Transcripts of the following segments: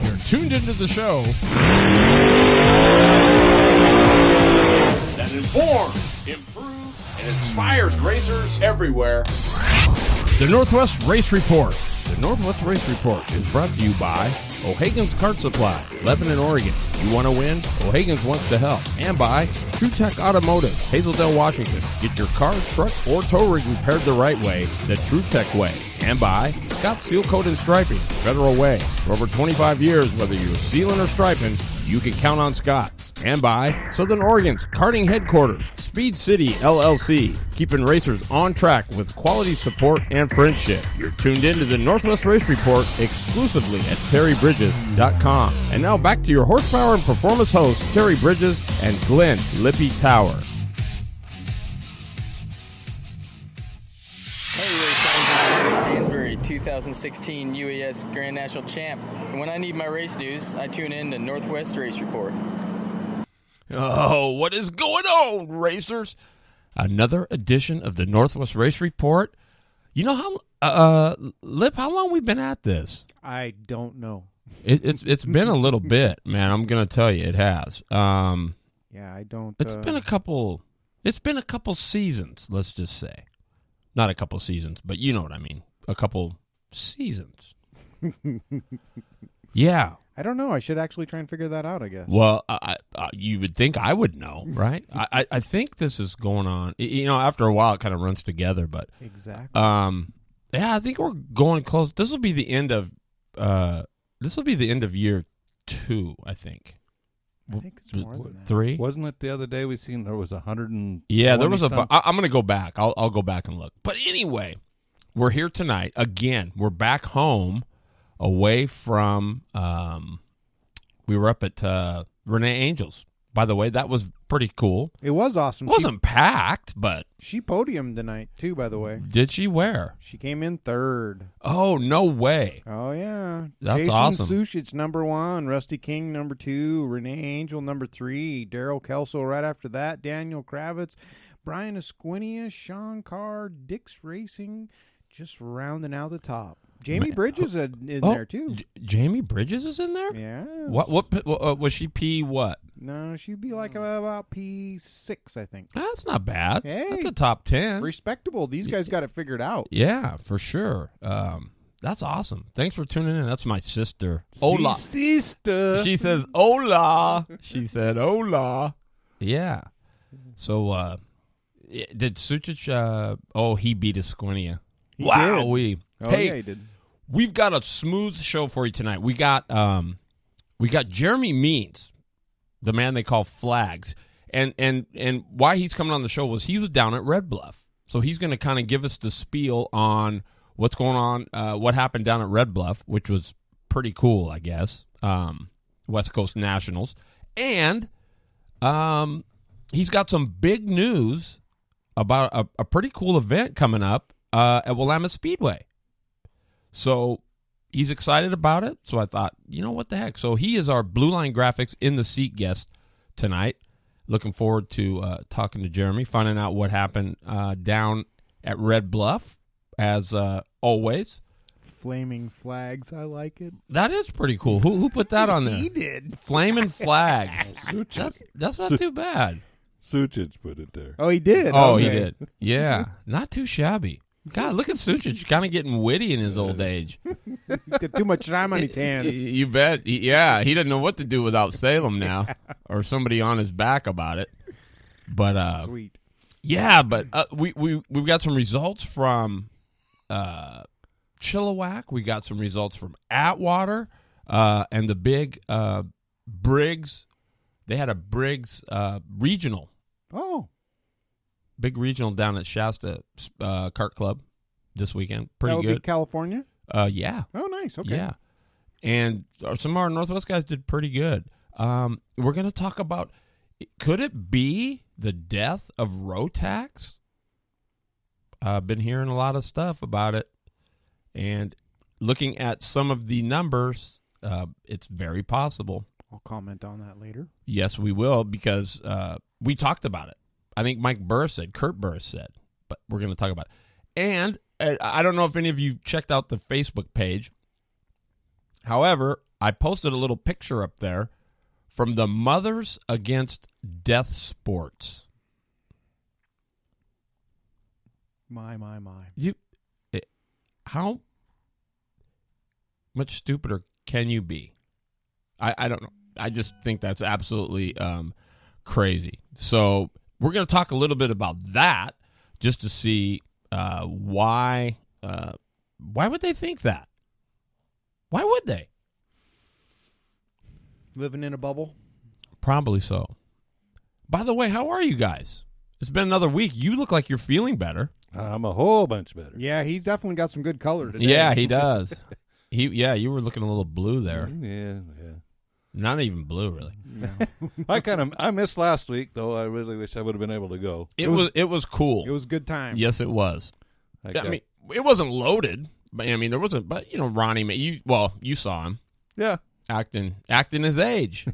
You're tuned into the show that informs, improves, and inspires racers everywhere. The Northwest Race Report. The Northwest Race Report is brought to you by O'Hagan's Kart Supply, Lebanon, Oregon. You want to win? O'Hagan's wants to help. And by TruTech Automotive, Hazeldale, Washington. Get your car, truck, or tow rig repaired the right way, the TruTech way. And by Scott Seal Coat and Striping, Federal Way. For over 25 years, whether you're sealing or striping, you can count on Scott. And by Southern Oregon's karting headquarters, Speed City LLC, keeping racers on track with quality support and friendship. You're tuned in to the Northwest Race Report exclusively at TerryBridges.com. And now back to your horsepower and performance hosts, Terry Bridges and Glenn Lippy Tower. Stansbury, 2016 UAS Grand National Champ. And when I need my race news, I tune in to Northwest Race Report. Oh, what is going on, racers? Another edition of the Northwest Race Report. You know how, Lip, how long we been at this? I don't know. It's been a little bit, man. I'm gonna tell you, it has. Yeah, I don't. It's been a couple. It's been a couple seasons. Let's just say, not a couple seasons, but you know what I mean. A couple seasons. Yeah. I don't know. I should actually try and figure that out, I guess. Well, you would think I would know, right? I think this is going on. You know, after a while, it kind of runs together. But exactly. Yeah, I think we're going close. This will be the end of. This will be the end of year 2. I think. I think it's more than that. 3. Wasn't it the other day we seen there was 100? Yeah, there was a. I'm going to go back. I'll go back and look. But anyway, we're here tonight again. We're back home. Away from, we were up at Renee Angels. By the way, that was pretty cool. It was awesome. It wasn't packed, but... She podiumed tonight, too, by the way. Did she where? She came in 3rd. Oh, no way. Oh, yeah. That's Jason awesome. Suchich, number 1. Rusty King, number 2. Renee Angel, number 3. Daryl Kelso right after that. Daniel Kravitz. Brian Esquinia. Sean Carr. Dix Racing. Just rounding out the top. Jamie Bridges is in there, too. Jamie Bridges is in there? Yeah. What was she P what? No, she'd be like about P6, I think. That's not bad. Hey. That's a top 10. Respectable. These guys got it figured out. Yeah, for sure. That's awesome. Thanks for tuning in. That's my sister. Hola. Sister. She says, hola. She said, hola. Yeah. So, did Suchich, he beat Esquinia. Wow. Yeah, he did. We've got a smooth show for you tonight. We got Jeremy Means, the man they call Flags. And why he's coming on the show was he was down at Red Bluff. So he's going to kind of give us the spiel on what's going on, what happened down at Red Bluff, which was pretty cool, I guess. West Coast Nationals. And he's got some big news about a pretty cool event coming up at Willamette Speedway. So he's excited about it. So I thought, you know what the heck? So he is our Blue Line Graphics in the seat guest tonight. Looking forward to talking to Jeremy, finding out what happened down at Red Bluff, as always. Flaming Flags, I like it. That is pretty cool. Who put that on there? He did. Flaming Flags. That's not too bad. Suchich put it there. Oh, he did? Oh, Okay. he did. Yeah, not too shabby. God, look at Suchich, kind of getting witty in his old age. Got too much time on his hands. You bet. He doesn't know what to do without Salem now, or somebody on his back about it. But Sweet. yeah, but we've got some results from Chilliwack. We got some results from Atwater, and the big Briggs. They had a Briggs regional. Oh. Big regional down at Shasta Kart Club this weekend. Pretty That would good. be California? Yeah. Oh, nice. Okay. Yeah. And some of our Northwest guys did pretty good. We're going to talk about, could it be the death of Rotax? I've been hearing a lot of stuff about it. And looking at some of the numbers, it's very possible. I'll comment on that later. Yes, we will, because we talked about it. I think Kurt Burris said, but we're going to talk about it. And I don't know if any of you checked out the Facebook page. However, I posted a little picture up there from the Mothers Against Death Sports. My. How much stupider can you be? I don't know. I just think that's absolutely crazy. So we're going to talk a little bit about that just to see why would they think that? Why would they? Living in a bubble? Probably so. By the way, how are you guys? It's been another week. You look like you're feeling better. I'm a whole bunch better. Yeah, he's definitely got some good color today. Yeah, he does. You were looking a little blue there. Yeah. Not even blue, really. No. I missed last week though. I really wish I would have been able to go. It was cool. It was a good time. Yes, it was. I mean, it wasn't loaded, but I mean, there wasn't. But Ronnie, you saw him. Yeah. Acting his age.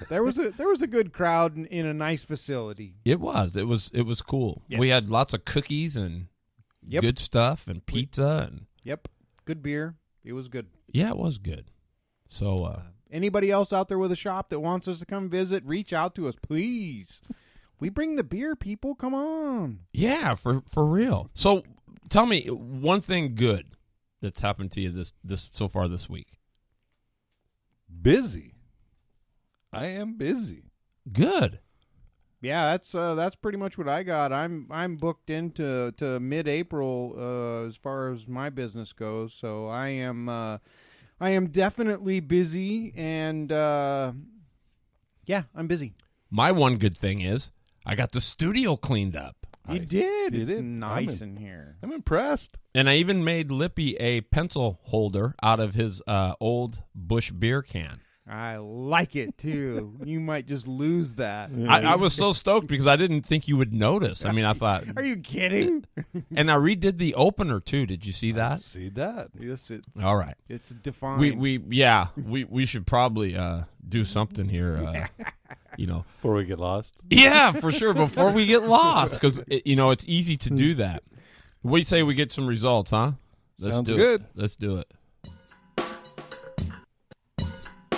There was a good crowd in a nice facility. It was cool. Yes. We had lots of cookies and good stuff and pizza and Yep, good beer. It was good. yeah, it was good. So Anybody else out there with a shop that wants us to come visit, reach out to us, please. We bring the beer, people. Come on. yeah, for real. So tell me one thing good that's happened to you this so far this week. Busy. I am busy. Good. Yeah, that's pretty much what I got. I'm booked into mid-April as far as my business goes. So I am definitely busy, and yeah, I'm busy. My one good thing is I got the studio cleaned up. You did. you It's did. nice in here. I'm impressed. And I even made Lippy a pencil holder out of his old Busch beer can. I like it too. You might just lose that. I was so stoked because I didn't think you would notice. I mean, I thought. Are you kidding? And I redid the opener too. Did you see that? See that? Yes, All right. it's defined. We should probably do something here. Before we get lost. Yeah, for sure. Before we get lost, because it's easy to do that. What do you say we get some results, huh? Sounds do good. it. Let's do it.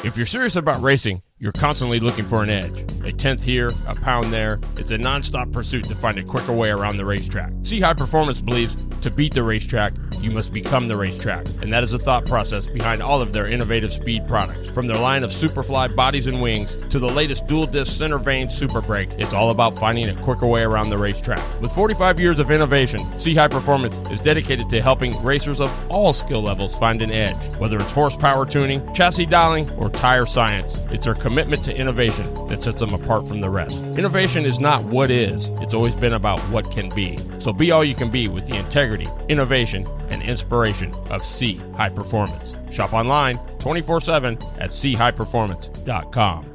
If you're serious about racing, you're constantly looking for an edge. A tenth here, a pound there. It's a nonstop pursuit to find a quicker way around the racetrack. See High Performance believes to beat the racetrack, you must become the racetrack. And that is the thought process behind all of their innovative speed products. From their line of Superfly bodies and wings to the latest dual disc center vane Super Brake, it's all about finding a quicker way around the racetrack. With 45 years of innovation, See High Performance is dedicated to helping racers of all skill levels find an edge. Whether it's horsepower tuning, chassis dialing, or tire science, it's their commitment to innovation that sets them apart from the rest. Innovation is not what is, it's always been about what can be. So be all you can be with the integrity, innovation, and inspiration of C High Performance. Shop online 24/7 at chighperformance.com.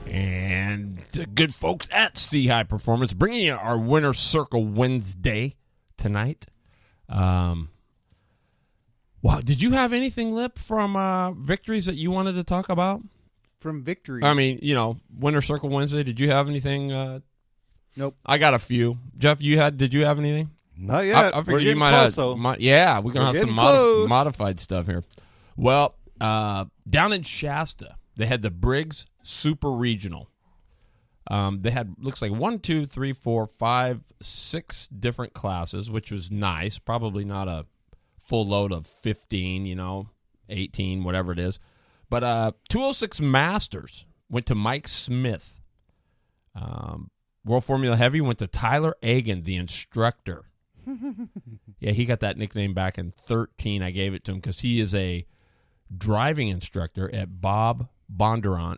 And the good folks at C High Performance bringing you our Winner's Circle Wednesday tonight. Wow, did you have anything, Lip, from victories that you wanted to talk about? From victory. I mean, Winner's Circle Wednesday. Did you have anything? Nope. I got a few. Jeff, did you have anything? Not yet. I We're figured you getting might close, have. though. We're going to have some getting close. modified stuff here. Well, down in Shasta, they had the Briggs Super Regional. They had, looks like 1, 2, 3, 4, 5, 6 different classes, which was nice. Probably not a full load of 15, 18, whatever it is. But 206 Masters went to Mike Smith. World Formula Heavy went to Tyler Agan, the instructor. Yeah, he got that nickname back in 2013. I gave it to him because he is a driving instructor at Bob Bondurant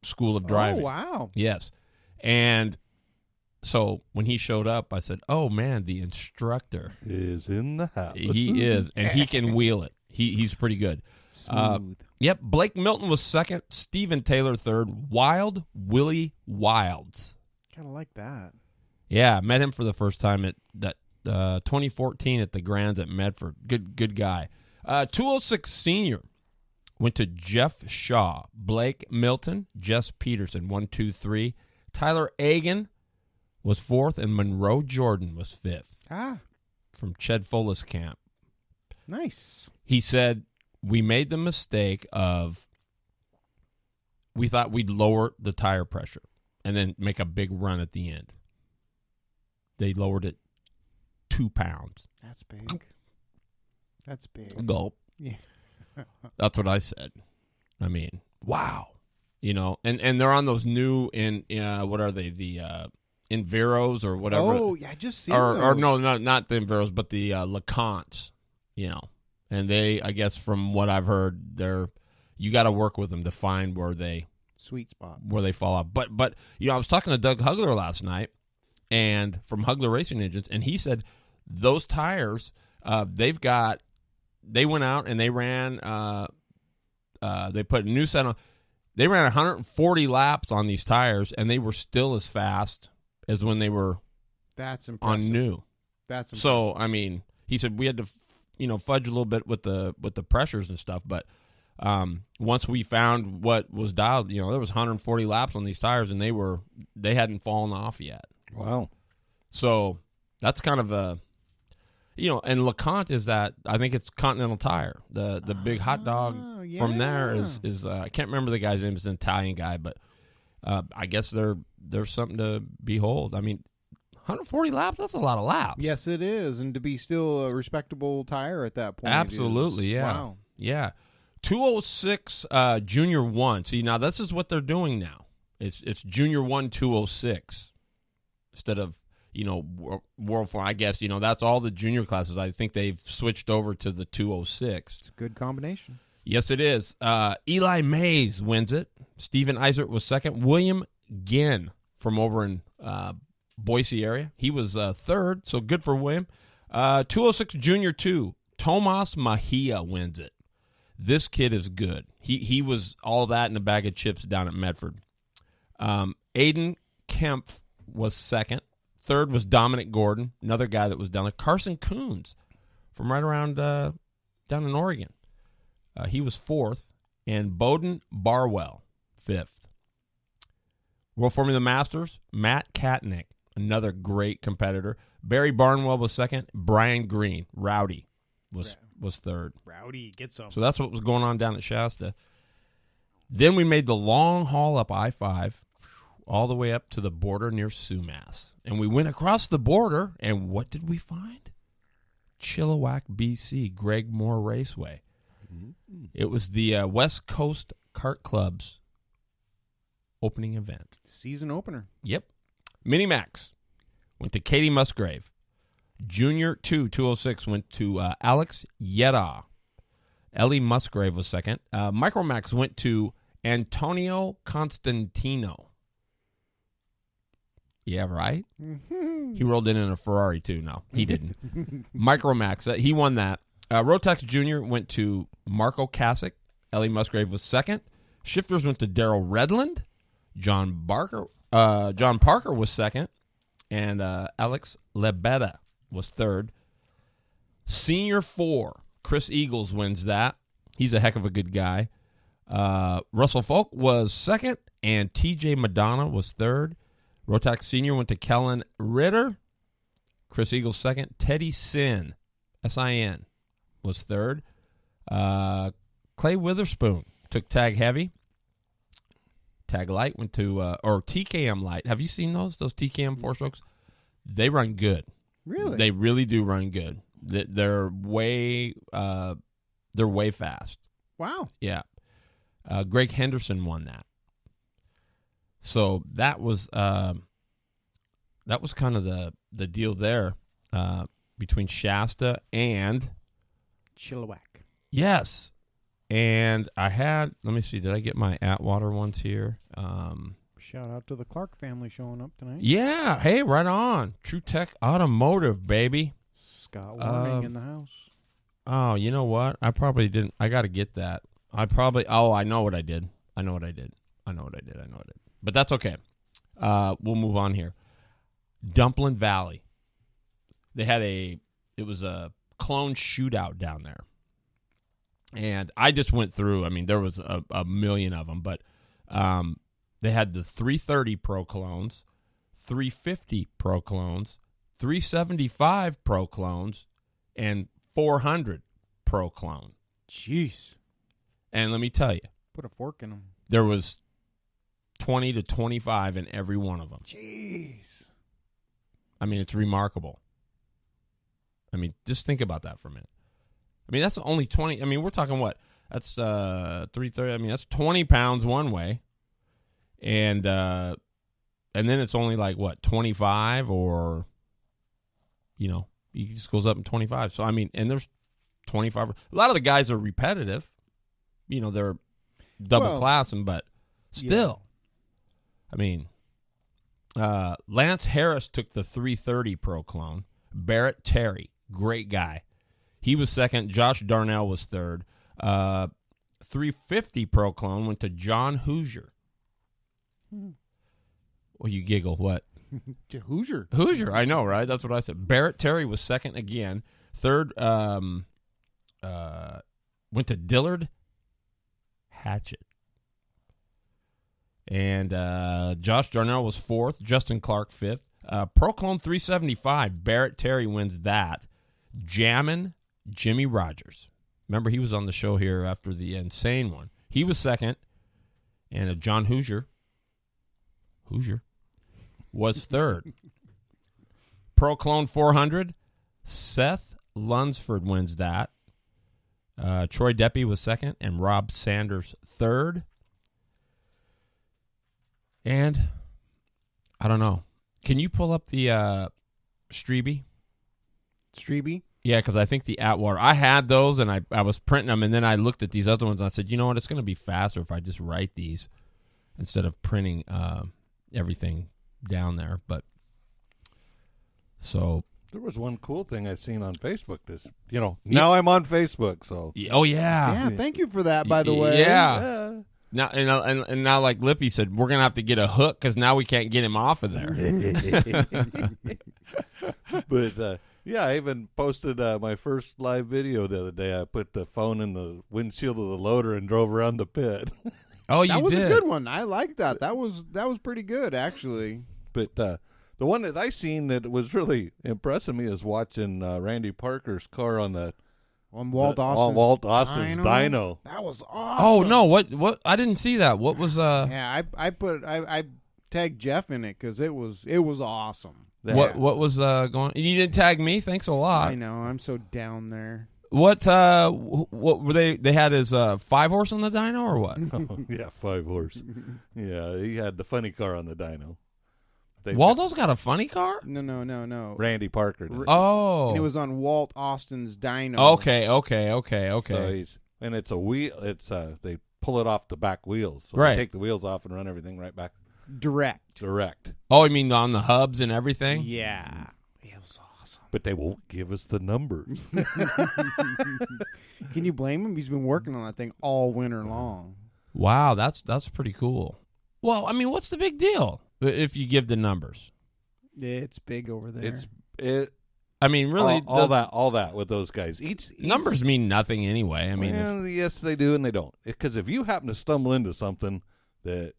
School of Driving. Oh, wow. Yes. And so when he showed up, I said, oh, man, the instructor. Is in the house. He is, and he can wheel it. He's pretty good. Smooth. Yep, Blake Milton was second, Steven Taylor third, Wild Willie Wilds. Kind of like that. Yeah, met him for the first time at that 2014 at the Grands at Medford. Good guy. 206 Senior went to Jeff Shaw, Blake Milton, Jess Peterson, 1, 2, 3. Tyler Agan was 4th, and Monroe Jordan was 5th from Ched Follis camp. Nice. He said, we made the mistake of, we thought we'd lower the tire pressure and then make a big run at the end. They lowered it 2 pounds. That's big. That's big. Gulp. Yeah. That's what I said. I mean, wow. You know, and they're on those new, what are they, the Enveros or whatever. Oh, yeah, I just seen or those. no, not the Enveros, but the LeContes, you know. And they, I guess from what I've heard, you got to work with them to find where they sweet spot, where they fall off. But you know, I was talking to Doug Hugler last night, and from Hugler Racing Engines, and he said those tires, they went out and they ran, they put a new set on. They ran 140 laps on these tires, and they were still as fast as when they were That's impressive. on new. That's impressive. So, I mean, he said we had to, fudge a little bit with the pressures and stuff, but once we found what was dialed, there was 140 laps on these tires, and they hadn't fallen off yet. Wow. So that's kind of a, and LeConte is that, I think it's Continental Tire, the big hot dog from there is I can't remember the guy's name. It's an Italian guy, but I guess there's something to behold. I mean, 140 laps, that's a lot of laps. Yes, it is. And to be still a respectable tire at that point. Absolutely, yeah. Wow. Yeah. 206 Junior 1. See, now this is what they're doing now. It's Junior 1 206 instead of, World 4. I guess, that's all the junior classes. I think they've switched over to the 206. It's a good combination. Yes, it is. Eli Mays wins it. Steven Eisert was second. William Ginn from over in Boise area. He was third, so good for William. 206 Junior 2. Tomas Mejia wins it. This kid is good. He was all that in a bag of chips down at Medford. Aiden Kemp was second. Third was Dominic Gordon, another guy that was down there. Carson Coons from right around down in Oregon. He was fourth. And Bowden Barwell, fifth. World Formula Masters, Matt Katnick, another great competitor. Barry Barnwell was second. Brian Green, Rowdy, was third. Rowdy gets some. So that's what was going on down at Shasta. Then we made the long haul up I-5 all the way up to the border near Sumas. And we went across the border, and what did we find? Chilliwack, BC, Greg Moore Raceway. Mm-hmm. It was the West Coast Kart Club's opening event. Season opener. Yep. Mini-Max went to Katie Musgrave. Junior 2, 206, went to Alex Yeda. Ellie Musgrave was second. Micromax went to Antonio Constantino. Yeah, right? Mm-hmm. He rolled in a Ferrari, too. No, he didn't. Micromax, he won that. Rotax Jr. went to Marco Kasich. Ellie Musgrave was second. Shifters went to Daryl Redland. John Parker was second. And Alex Lebeda was third. Senior 4, Chris Eagles wins that. He's a heck of a good guy. Russell Folk was second, and TJ Madonna was third. Rotax Senior went to Kellen Ritter. Chris Eagles second. Teddy Sin, S-I-N, was third. Clay Witherspoon took Tag Heavy. Tag Light went to, or TKM Light. Have you seen those TKM 4-strokes? They run good. Really? They really do run good. They're way fast. Wow. Yeah. Greg Henderson won that. So that was kind of the deal there between Shasta and Chilliwack. Yes. And I had, let me see, did I get my Atwater ones here? Shout out to the Clark family showing up tonight. Yeah. Hey, right on. True Tech Automotive, baby. Scott Warning in the house. Oh, you know what? I probably didn't. I got to get that. I know what I did. But that's okay. We'll move on here. Dumplin Valley. It was a clone shootout down there. And I just went through. I mean, there was a million of them, but they They had the 330 Pro clones, 350 Pro clones, 375 Pro clones, and 400 Pro clone. Jeez. And let me tell you, Put a fork in them. there was 20 to 25 in every one of them. Jeez. I mean, it's remarkable. I mean, just think about that for a minute. I mean, that's only 20. I mean, we're talking what? That's 330. I mean, that's 20 pounds one way. And then it's only like what, 25 or, you know, it just goes up in 25. So, I mean, and there's 25. A lot of the guys are repetitive. You know, they're double classing, but still. I mean, Lance Harris took the 330 Pro clone. Barrett Terry, great guy. He was second. Josh Darnell was third. 350 Pro clone went to John Hoosier. Well, you giggle. What? Hoosier. Hoosier. I know, right? That's what I said. Barrett Terry was second again. Third went to Dillard Hatchett. And Josh Darnell was fourth. Justin Clark fifth. Pro Clone 375. Barrett Terry wins that. Jammin' Jimmy Rogers. Remember, he was on the show here after the insane one. He was second. And John Hoosier was third. Pro Clone 400. Seth Lunsford wins that. Troy Deppy was second. And Rob Sanders third. And I don't know. Can you pull up the Strebe? Strebe? Yeah, because I think the Atwater. I had those, and I was printing them, and then I looked at these other ones, and I said, you know what? It's going to be faster if I just write these instead of printing everything down there. But so There was one cool thing I seen on Facebook. Now I'm on Facebook, so oh yeah, Yeah, thank you for that, by the way. Yeah. Now and now, like Lippy said, we're gonna have to get a hook because now we can't get him off of there. But I even posted my first live video the other day. I put the phone in the windshield of the loader and drove around the pit. Oh, you That was did. a good one. I like that. That was pretty good, actually. But the one that I seen that was really impressing me is watching Randy Parker's car on the On Walt Austin's, on Walt Austin's dyno. That was awesome. Oh no! What? I didn't see that. What was Yeah, I tagged Jeff in it because it was awesome. What was going? You didn't tag me. Thanks a lot. I know. I'm so down there. What were they? They had his 5-horse on the dyno or what? Yeah, 5-horse. Yeah, he had the funny car on the dyno. Waldo's got a funny car. No. Randy Parker did. Oh, And it was on Walt Austin's dyno. okay. So it's a wheel. It's they pull it off the back wheels. So Right. they take the wheels off and run everything right back Direct. Oh, you mean on the hubs and everything? Yeah. It was awesome. But they won't give us the numbers. Can you blame him? He's been working on that thing all winter long. Wow, that's pretty cool. Well, I mean, what's the big deal if you give the numbers? It's big over there. I mean, really, all that with those guys. Each numbers mean nothing anyway. I mean, well, yes, they do and they don't. Because if you happen to stumble into something that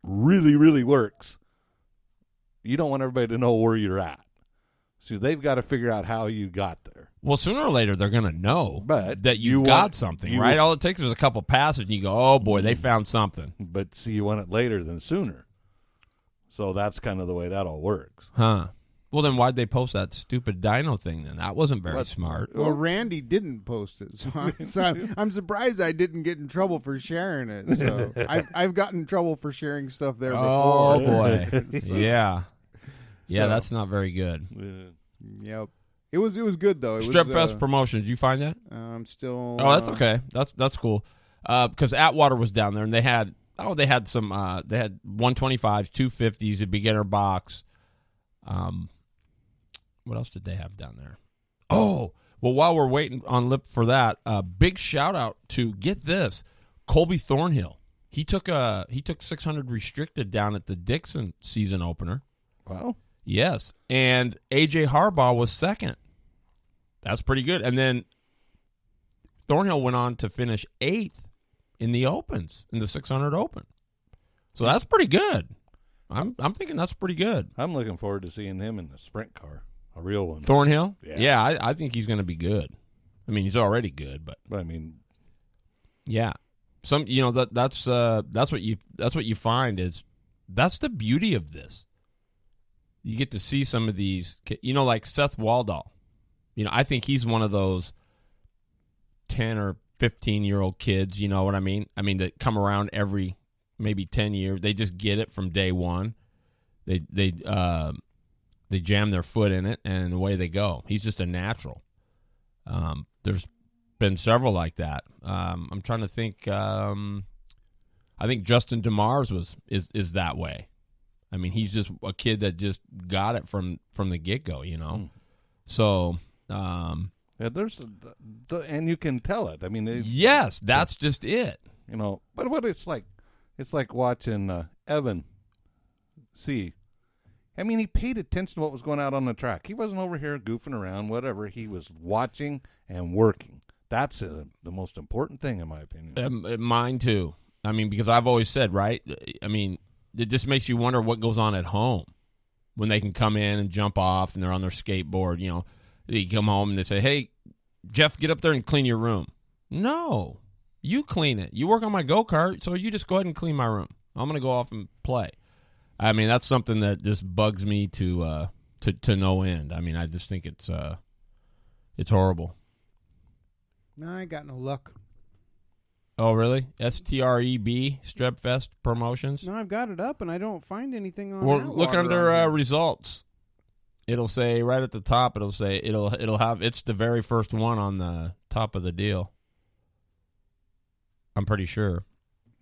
really, really works, you don't want everybody to know where you're at. So they've got to figure out how you got there. well, sooner or later they're going to know But that you've you got want- something, you right? want- All it takes is a couple passes, and you go, "Oh boy, they found something." But see, you want it later than sooner. So that's kind of the way that all works. Huh. Well, then why'd they post that stupid dyno thing then? That wasn't very smart. Well, Randy didn't post it, so I'm surprised I didn't get in trouble for sharing it. So I've gotten in trouble for sharing stuff there Oh, before. boy. Yeah. Yeah, So- that's not very good. Yep. It was good though. It Strep was, Fest promotion. Did you find that? I'm still. Oh, that's okay. That's cool. Because Atwater was down there, and they had some. They had 125s, 250s, a beginner box. What else did they have down there? Oh, well, while we're waiting on Lip for that, big shout out to, get this, Colby Thornhill. He took 600 restricted down at the Dixon season opener. Well, Yes, and AJ Harbaugh was second. That's pretty good. And then Thornhill went on to finish 8th in the opens, in the 600 Open. So that's pretty good. I'm thinking that's pretty good. I'm looking forward to seeing him in the sprint car, a real one. Thornhill? Yeah. I think he's going to be good. I mean, he's already good, but But I mean, yeah. That's what you find is that's the beauty of this. You get to see some of these, like Seth Waldall. I think he's one of those 10 or 15-year-old kids, you know what I mean? I mean, that come around every maybe 10 years. They just get it from day one. They jam their foot in it, and away they go. He's just a natural. There's been several like that. I'm trying to think. I think Justin DeMars is that way. I mean, he's just a kid that just got it from the get-go, So, yeah, there's and you can tell it. I mean, yes, that's just it. But what it's like watching Evan see. I mean, he paid attention to what was going out on the track. He wasn't over here goofing around, whatever. He was watching and working. That's the most important thing, in my opinion. Mine, too. I mean, because I've always said, right? I mean, it just makes you wonder what goes on at home when they can come in and jump off and they're on their skateboard. They come home and they say, hey, Jeff, get up there and clean your room. No, you clean it. You work on my go-kart, so you just go ahead and clean my room. I'm going to go off and play. I mean, that's something that just bugs me to no end. I mean, I just think it's horrible. No, I got no luck. Oh, really? STREB, Strebfest Promotions? No, I've got it up, and I don't find anything on Well, Outlaw look under around here. results. It'll say right at the top, it'll have, it's the very first one on the top of the deal. I'm pretty sure.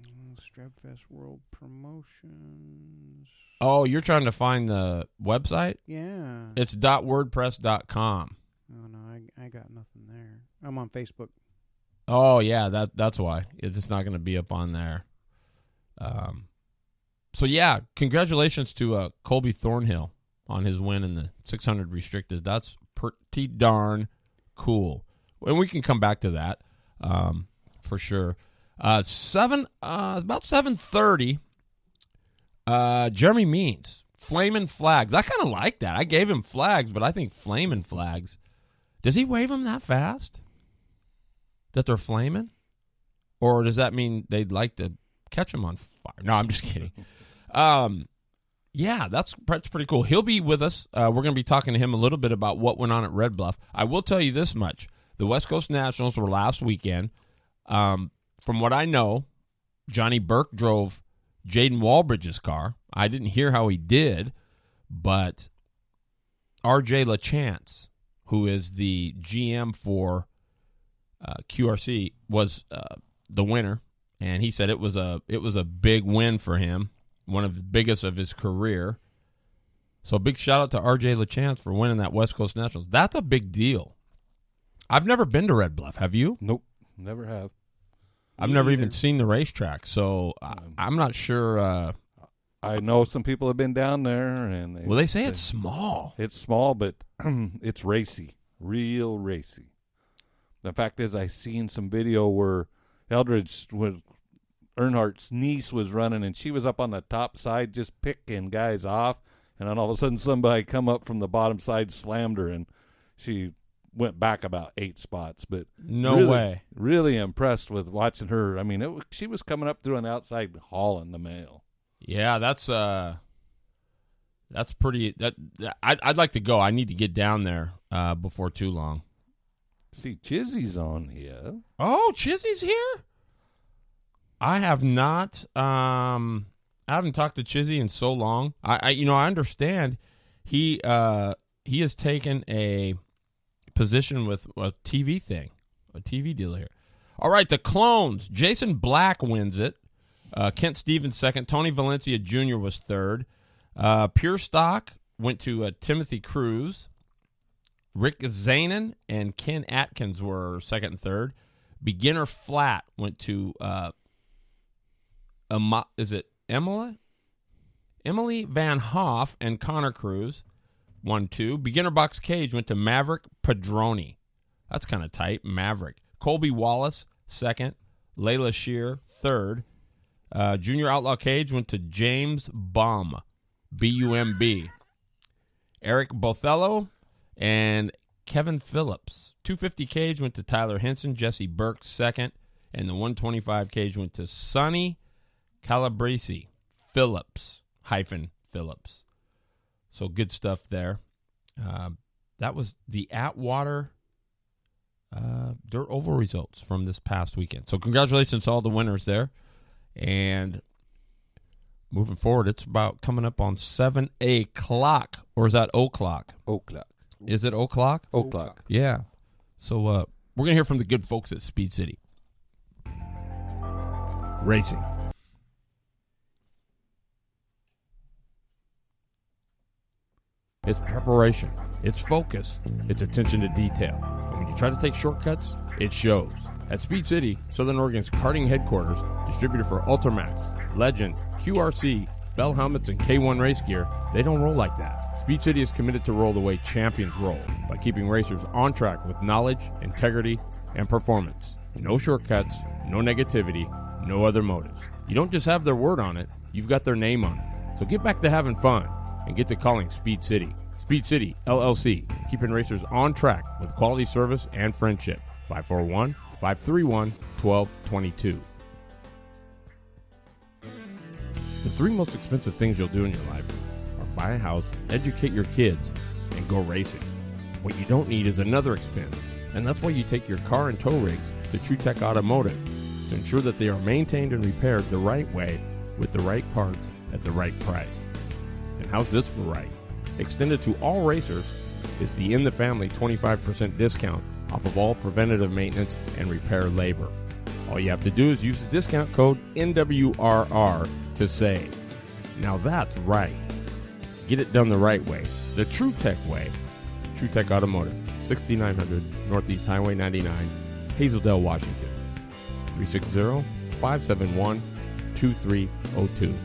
Strebfest World Promotions. Oh, you're trying to find the website? Yeah. It's .wordpress.com. Oh, no, I got nothing there. I'm on Facebook. Oh, yeah, that's why. It's just not going to be up on there. So, yeah, congratulations to Colby Thornhill on his win in the 600 restricted. That's pretty darn cool. And we can come back to that for sure. About 7:30, Jeremy Means, Flamin' Flags. I kind of like that. I gave him flags, but I think Flamin' Flags. Does he wave them that fast? That they're flaming? Or does that mean they'd like to catch them on fire? No, I'm just kidding. Yeah, that's pretty cool. He'll be with us. We're going to be talking to him a little bit about what went on at Red Bluff. I will tell you this much. The West Coast Nationals were last weekend. From what I know, Johnny Burke drove Jaden Walbridge's car. I didn't hear how he did, but R.J. LaChance, who is the GM for QRC, was the winner, and he said it was a big win for him, one of the biggest of his career. So a big shout out to R.J. LaChance for winning that West Coast Nationals. That's a big deal. I've never been to Red Bluff. Have you? Nope, never have. I've never even seen the racetrack, so I'm not sure. I know some people have been down there, and They say it's small. It's small, but it's racy, real racy. The fact is, I seen some video where Earnhardt's niece was running, and she was up on the top side just picking guys off, and then all of a sudden somebody come up from the bottom side, slammed her, and she went back about 8 spots. But No way. Really impressed with watching her. I mean, she was coming up through an outside hauling the mail. Yeah, that's pretty. I'd like to go. I need to get down there before too long. See, Chizzy's on here. Oh, Chizzy's here? I have not. I haven't talked to Chizzy in so long. I understand he has taken a position with a TV thing, a TV deal here. All right, the Clones. Jason Black wins it. Kent Stevens second. Tony Valencia Jr. was third. Pure Stock went to Timothy Cruz. Rick Zanin and Ken Atkins were second and third. Beginner Flat went to Emily Van Hoff and Connor Cruz. 1-2. Beginner Box Cage went to Maverick Padroni. That's kind of tight. Maverick. Colby Wallace, second. Layla Shear, third. Junior Outlaw Cage went to James Bum, B-U-M-B. Eric Bothello and Kevin Phillips. 250 cage went to Tyler Henson, Jesse Burke second, and the 125 cage went to Sonny Calabrese Phillips. So good stuff there. That was the Atwater Dirt Oval results from this past weekend. So congratulations to all the winners there. And moving forward, it's about coming up on 7 o'clock. Or is that o'clock? O'clock. Is it o'clock? O'clock. Yeah. So we're going to hear from the good folks at Speed City. Racing. It's preparation. It's focus. It's attention to detail. And when you try to take shortcuts, it shows. At Speed City, Southern Oregon's karting headquarters, distributor for Ultramax, Legend, QRC, Bell Helmets, and K1 race gear, they don't roll like that. Speed City is committed to roll the way champions roll by keeping racers on track with knowledge, integrity, and performance. No shortcuts, no negativity, no other motives. You don't just have their word on it, you've got their name on it. So get back to having fun and get to calling Speed City. Speed City, LLC, keeping racers on track with quality service and friendship. 541-531-1222. The three most expensive things you'll do in your life are buy a house, educate your kids, and go racing. What you don't need is another expense, and that's why you take your car and tow rigs to TruTech Automotive to ensure that they are maintained and repaired the right way with the right parts at the right price. And how's this for right? Extended to all racers is the In the Family 25% discount off of all preventative maintenance and repair labor. All you have to do is use the discount code NWRR to save. Now that's right. Get it done the right way, the TruTech way. TruTech Automotive, 6900 Northeast Highway 99, Hazeldale, Washington. 360-571-2302.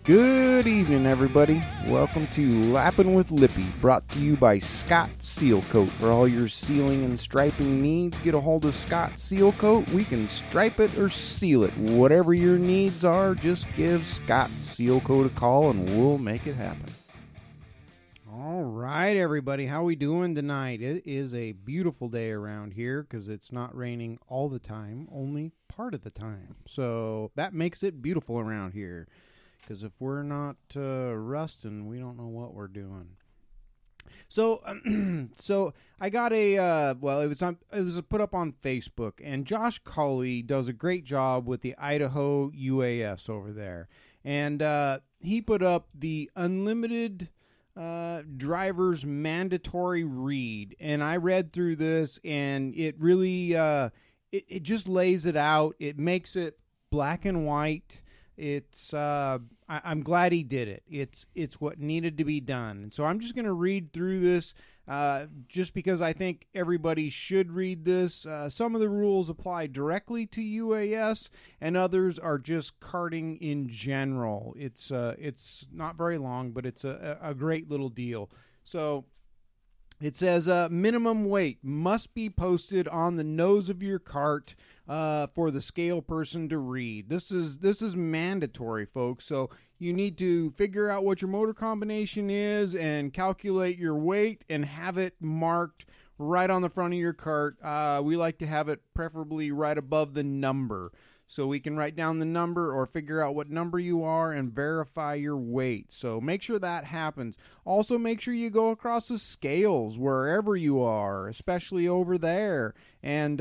Good evening, everybody. Welcome to Lappin' with Lippy, brought to you by Scott Seal Coat. For all your sealing and striping needs, get a hold of Scott Seal Coat. We can stripe it or seal it. Whatever your needs are, just give Scott Seal Coat a call and we'll make it happen. All right, everybody. How we doing tonight? It is a beautiful day around here because it's not raining all the time, only part of the time. So that makes it beautiful around here. Because if we're not rusting, we don't know what we're doing. So, so I got it was put up on Facebook, and Josh Colley does a great job with the Idaho UAS over there, and he put up the unlimited driver's mandatory read, and I read through this, and it really it just lays it out. It makes it black and white. It's I'm glad he did it. It's what needed to be done. And so I'm just going to read through this just because I think everybody should read this. Some of the rules apply directly to UAS, and others are just karting in general. It's not very long, but it's a great little deal. So it says minimum weight must be posted on the nose of your cart for the scale person to read. This is mandatory, folks. So you need to figure out what your motor combination is and calculate your weight and have it marked right on the front of your cart. We like to have it preferably right above the number, so we can write down the number or figure out what number you are and verify your weight. So make sure that happens. Also, make sure you go across the scales wherever you are, especially over there, and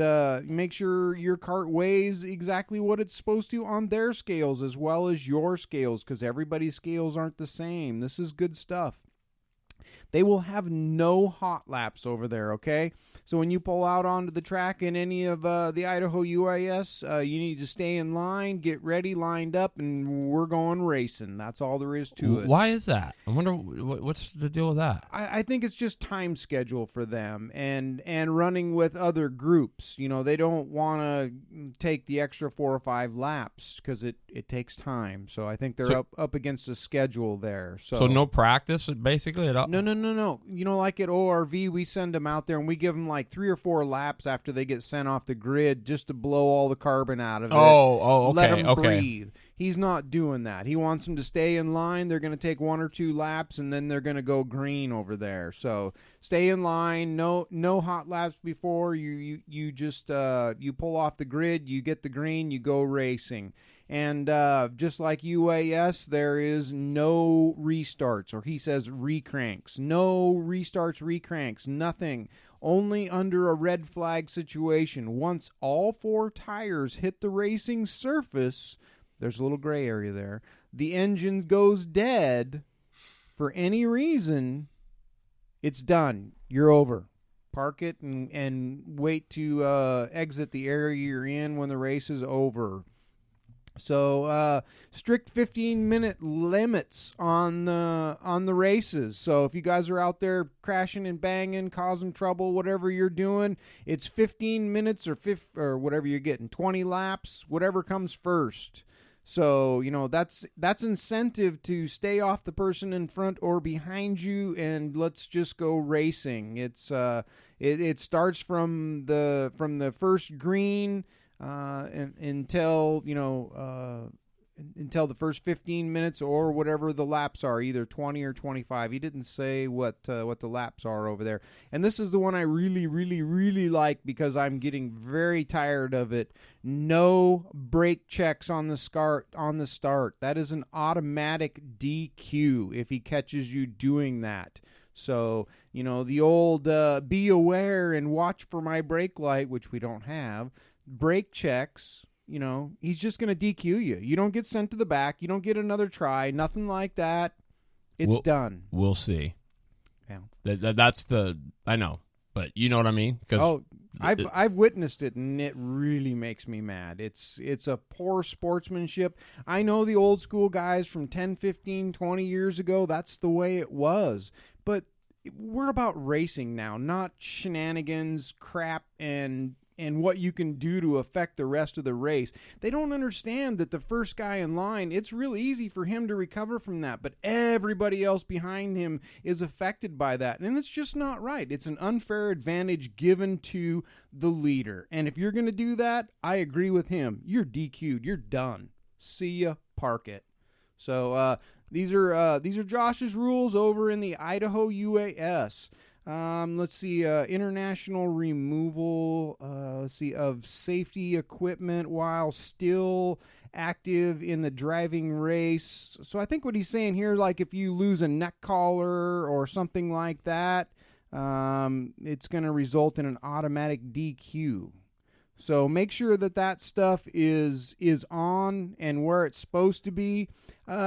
make sure your cart weighs exactly what it's supposed to on their scales as well as your scales, because everybody's scales aren't the same. This is good stuff. They will have no hot laps over there, okay? So when you pull out onto the track in any of the Idaho UAS, you need to stay in line, get ready, lined up, and we're going racing. That's all there is to it. Why is that? I wonder what's the deal with that. I think it's just time schedule for them and running with other groups. You know, they don't want to take the extra 4 or 5 laps because it takes time. So I think they're up against a schedule there. So no practice, basically, at all? No. You know, like at ORV, we send them out there and we give them like 3 or 4 laps after they get sent off the grid just to blow all the carbon out of it. Okay. Let them okay. breathe. He's not doing that. He wants them to stay in line. They're going to take 1 or 2 laps, and then they're going to go green over there. So stay in line. No hot laps before. You just you pull off the grid. You get the green. You go racing. And just like UAS, there is no restarts, or he says recranks. No restarts, recranks, nothing. Only under a red flag situation. Once all 4 tires hit the racing surface, there's a little gray area there, the engine goes dead for any reason, it's done. You're over. Park it and wait to exit the area you're in when the race is over. So strict 15-minute limits on the races. So if you guys are out there crashing and banging, causing trouble, whatever you're doing, it's 15 minutes or whatever you're getting, 20 laps, whatever comes first. So, that's incentive to stay off the person in front or behind you, and let's just go racing. It's it starts from the first green until the first 15 minutes or whatever the laps are, either 20 or 25. He didn't say what the laps are over there. And this is the one I really, really, really like because I'm getting very tired of it. No brake checks on the start. That is an automatic DQ if he catches you doing that. So, the old be aware and watch for my brake light, which we don't have, brake checks. He's just going to DQ you. You don't get sent to the back. You don't get another try. Nothing like that. It's done. We'll see. Yeah. That's I know, but you know what I mean? I've witnessed it, and it really makes me mad. It's a poor sportsmanship. I know the old school guys from 10, 15, 20 years ago, that's the way it was. But we're about racing now, not shenanigans, crap, and what you can do to affect the rest of the race. They don't understand that the first guy in line, it's real easy for him to recover from that, but everybody else behind him is affected by that, and it's just not right. It's an unfair advantage given to the leader, and if you're going to do that, I agree with him. You're DQ'd. You're done. See ya. Park it. So these are Josh's rules over in the Idaho UAS. Let's see, international removal, of safety equipment while still active in the driving race. So I think what he's saying here, like if you lose a neck collar or something like that, it's going to result in an automatic DQ. So make sure that stuff is on and where it's supposed to be.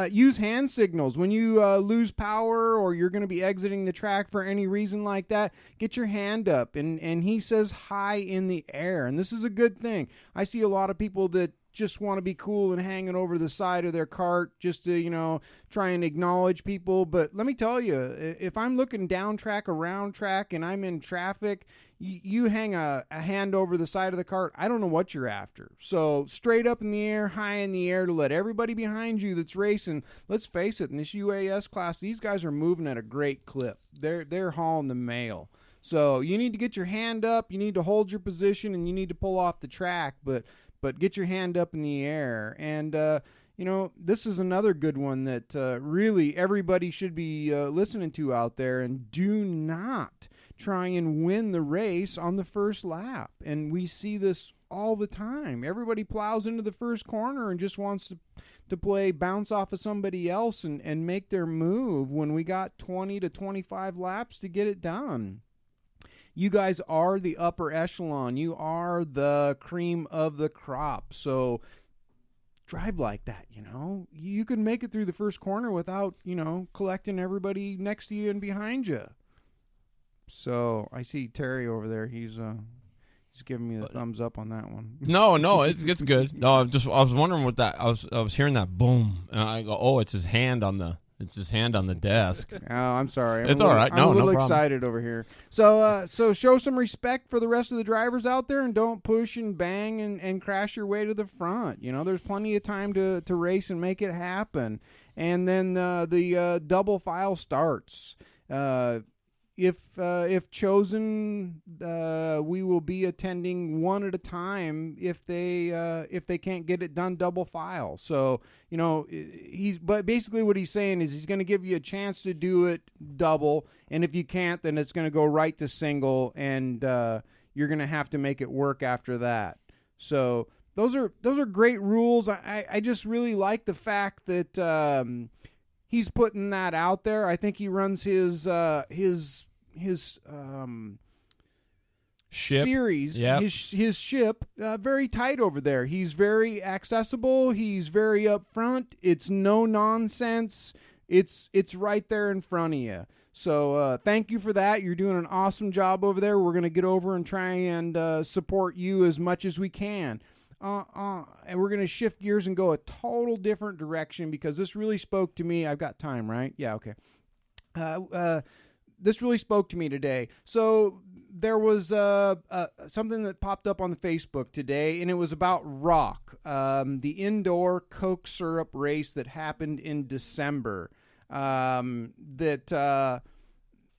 Use hand signals. When you lose power or you're going to be exiting the track for any reason like that, get your hand up. And he says high in the air. And this is a good thing. I see a lot of people that just want to be cool and hanging over the side of their cart just to, try and acknowledge people. But let me tell you, if I'm looking down track, around track, and I'm in traffic, you hang a hand over the side of the cart, I don't know what you're after. So straight up in the air, high in the air to let everybody behind you that's racing. Let's face it, in this UAS class, these guys are moving at a great clip. They're hauling the mail. So you need to get your hand up, you need to hold your position, and you need to pull off the track, but get your hand up in the air. And this is another good one that really everybody should be listening to out there. And do not try and win the race on the first lap. And we see this all the time. Everybody plows into the first corner and just wants to play bounce off of somebody else and make their move when we got 20 to 25 laps to get it done. You guys are the upper echelon. You are the cream of the crop. So drive like that, You can make it through the first corner without, collecting everybody next to you and behind you. So I see Terry over there. He's giving me the thumbs up on that one. No, it's good. No, I was wondering what that. I was hearing that boom, and I go, oh, it's his hand on the desk. Oh, I'm sorry. It's all right. I'm a little problem. excited over here. So show some respect for the rest of the drivers out there, and don't push and bang and crash your way to the front. There's plenty of time to race and make it happen. And then the double file starts. if chosen, we will be attending one at a time if they can't get it done double file. So but basically what he's saying is he's going to give you a chance to do it double, and if you can't, then it's going to go right to single, and you're going to have to make it work after that. So those are great rules. I just really like the fact that he's putting that out there. I think he runs his ship series, yep. his ship, very tight over there. He's very accessible. He's very upfront. It's no nonsense. It's right there in front of you. So thank you for that. You're doing an awesome job over there. We're going to get over and try and support you as much as we can. And we're going to shift gears and go a total different direction because this really spoke to me. I've got time, right? Yeah, okay. This really spoke to me today. So there was something that popped up on the Facebook today, and it was about Rock, the indoor Coke syrup race that happened in December. And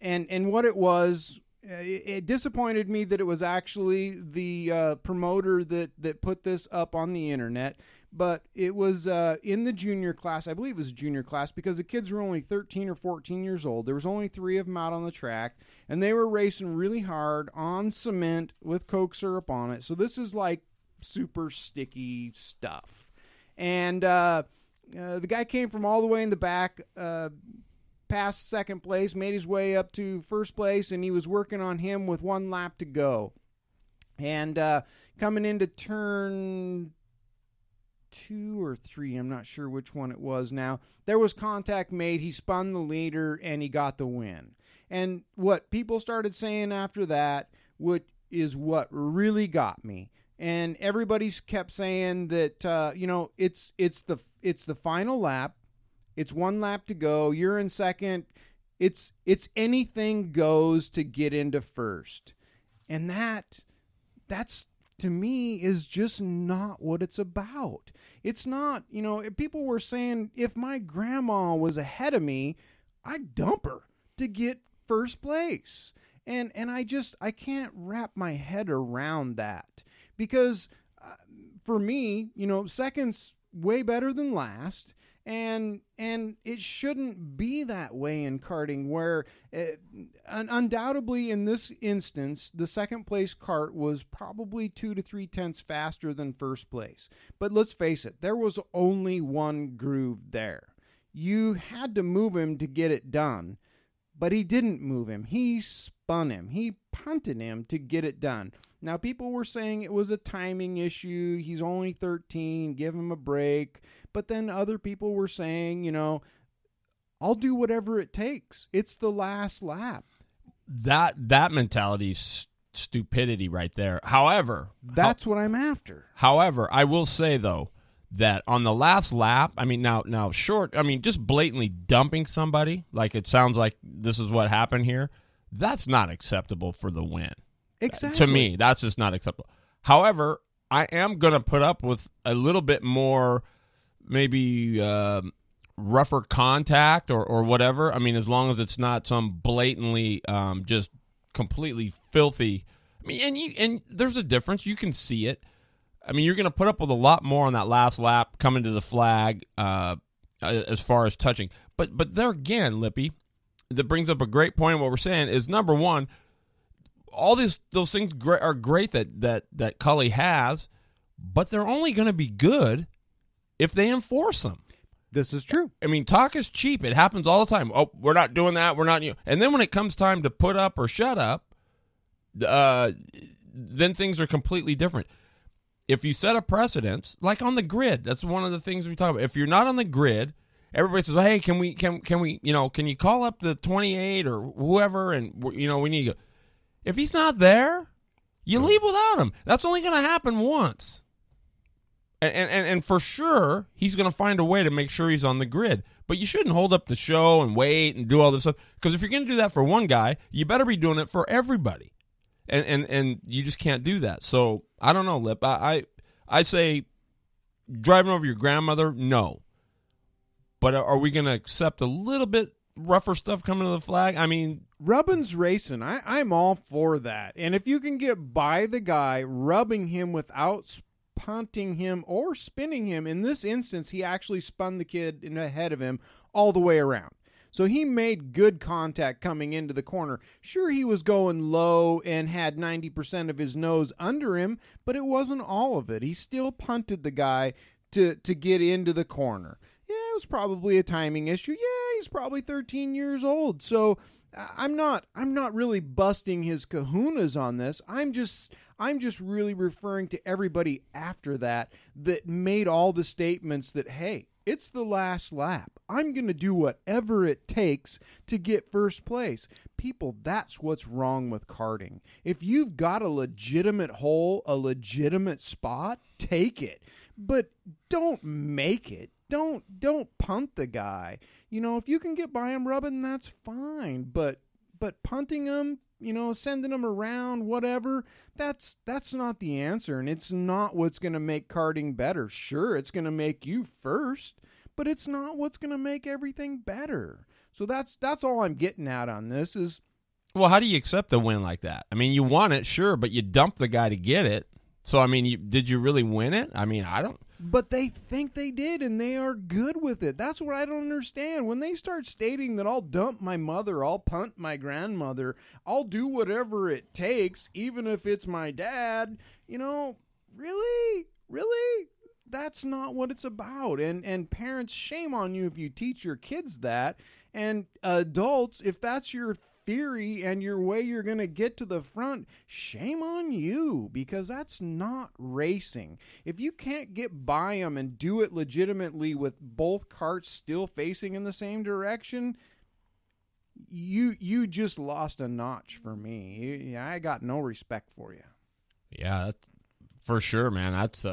what it was, it disappointed me that it was actually the promoter that put this up on the internet, but it was in the junior class. I believe it was a junior class because the kids were only 13 or 14 years old. There was only 3 of them out on the track, and they were racing really hard on cement with Coke syrup on it. So this is like super sticky stuff. And the guy came from all the way in the back, past second place, made his way up to first place, and he was working on him with 1 lap to go. And coming into turn 2 or 3, I'm not sure which one it was now, there was contact made. He spun the leader, and he got the win. And what people started saying after that, what really got me, and everybody's kept saying that it's the final lap. It's 1 lap to go. You're in second. It's anything goes to get into first. And that's to me is just not what it's about. It's not, people were saying if my grandma was ahead of me, I'd dump her to get first place. And I can't wrap my head around that because for me, second's way better than last. And it shouldn't be that way in karting where undoubtedly in this instance, the second place kart was probably 2 to 3 tenths faster than first place. But let's face it, there was only one groove there. You had to move him to get it done, but he didn't move him. He spun him. He punted him to get it done. Now, people were saying it was a timing issue. He's only 13. Give him a break. But then other people were saying, I'll do whatever it takes. It's the last lap. That mentality's stupidity right there. However, that's what I'm after. However, I will say though that on the last lap, just blatantly dumping somebody, like it sounds like this is what happened here. That's not acceptable for the win. Exactly. To me, that's just not acceptable. However, I am going to put up with a little bit more, maybe rougher contact or whatever. I mean, as long as it's not some blatantly just completely filthy. I mean, and there's a difference. You can see it. I mean, you're going to put up with a lot more on that last lap coming to the flag as far as touching. But there again, Lippy, that brings up a great point. What we're saying is, number one, all those things are great that Cully has, but they're only going to be good if they enforce them. This is true. I mean, talk is cheap. It happens all the time. Oh, we're not doing that. We're not. And then when it comes time to put up or shut up, then things are completely different. If you set a precedence, like on the grid, that's one of the things we talk about. If you're not on the grid, everybody says, "Hey, can we? Can you call up the 28 or whoever?" And we need to go. If he's not there, you leave without him. That's only going to happen once. And for sure, he's going to find a way to make sure he's on the grid. But you shouldn't hold up the show and wait and do all this stuff. Because if you're going to do that for one guy, you better be doing it for everybody. And you just can't do that. So, I don't know, Lip. I say driving over your grandmother, no. But are we going to accept a little bit rougher stuff coming to the flag. I mean, Rubbin's racing. I'm all for that. And if you can get by the guy, rubbing him without punting him or spinning him, in this instance, he actually spun the kid in ahead of him all the way around. So he made good contact coming into the corner. Sure, he was going low and had 90% of his nose under him, but it wasn't all of it. He still punted the guy to get into the corner. Yeah, it was probably a timing issue. Yeah, he's probably 13 years old. So I'm not really busting his kahunas on this. I'm just really referring to everybody after that made all the statements that, hey, it's the last lap. I'm going to do whatever it takes to get first place. People, that's what's wrong with karting. If you've got a legitimate hole, a legitimate spot, take it. But don't make it. Don't punt the guy. You know, if you can get by him rubbing, that's fine. But punting him, you know, sending him around, whatever, that's not the answer, and it's not what's going to make karting better. Sure, it's going to make you first, but it's not what's going to make everything better. So that's all I'm getting at on this is, well, how do you accept a win like that? I mean, you won it, sure, but you dumped the guy to get it. So, I mean, did you really win it? I mean, I don't. But they think they did, and they are good with it. That's what I don't understand. When they start stating that I'll dump my mother, I'll punt my grandmother, I'll do whatever it takes, even if it's my dad, you know, really? Really? That's not what it's about. And parents, shame on you if you teach your kids that. And adults, if that's your theory and your way you're going to get to the front, shame on you, because that's not racing. If you can't get by them and do it legitimately with both carts still facing in the same direction, you just lost a notch for me. I got no respect for you. Yeah, for sure, man. That's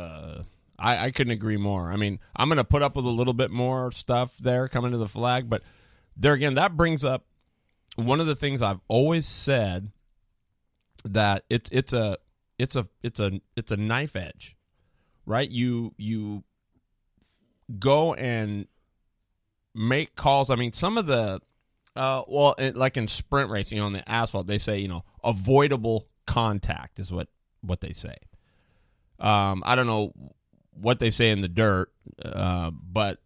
I couldn't agree more. I mean, I'm going to put up with a little bit more stuff there coming to the flag, but there again, that brings up one of the things I've always said, that it's a knife edge, right? You go and make calls. I mean, some of the like in sprint racing on the asphalt, they say, you know, avoidable contact is what they say. I don't know what they say in the dirt, but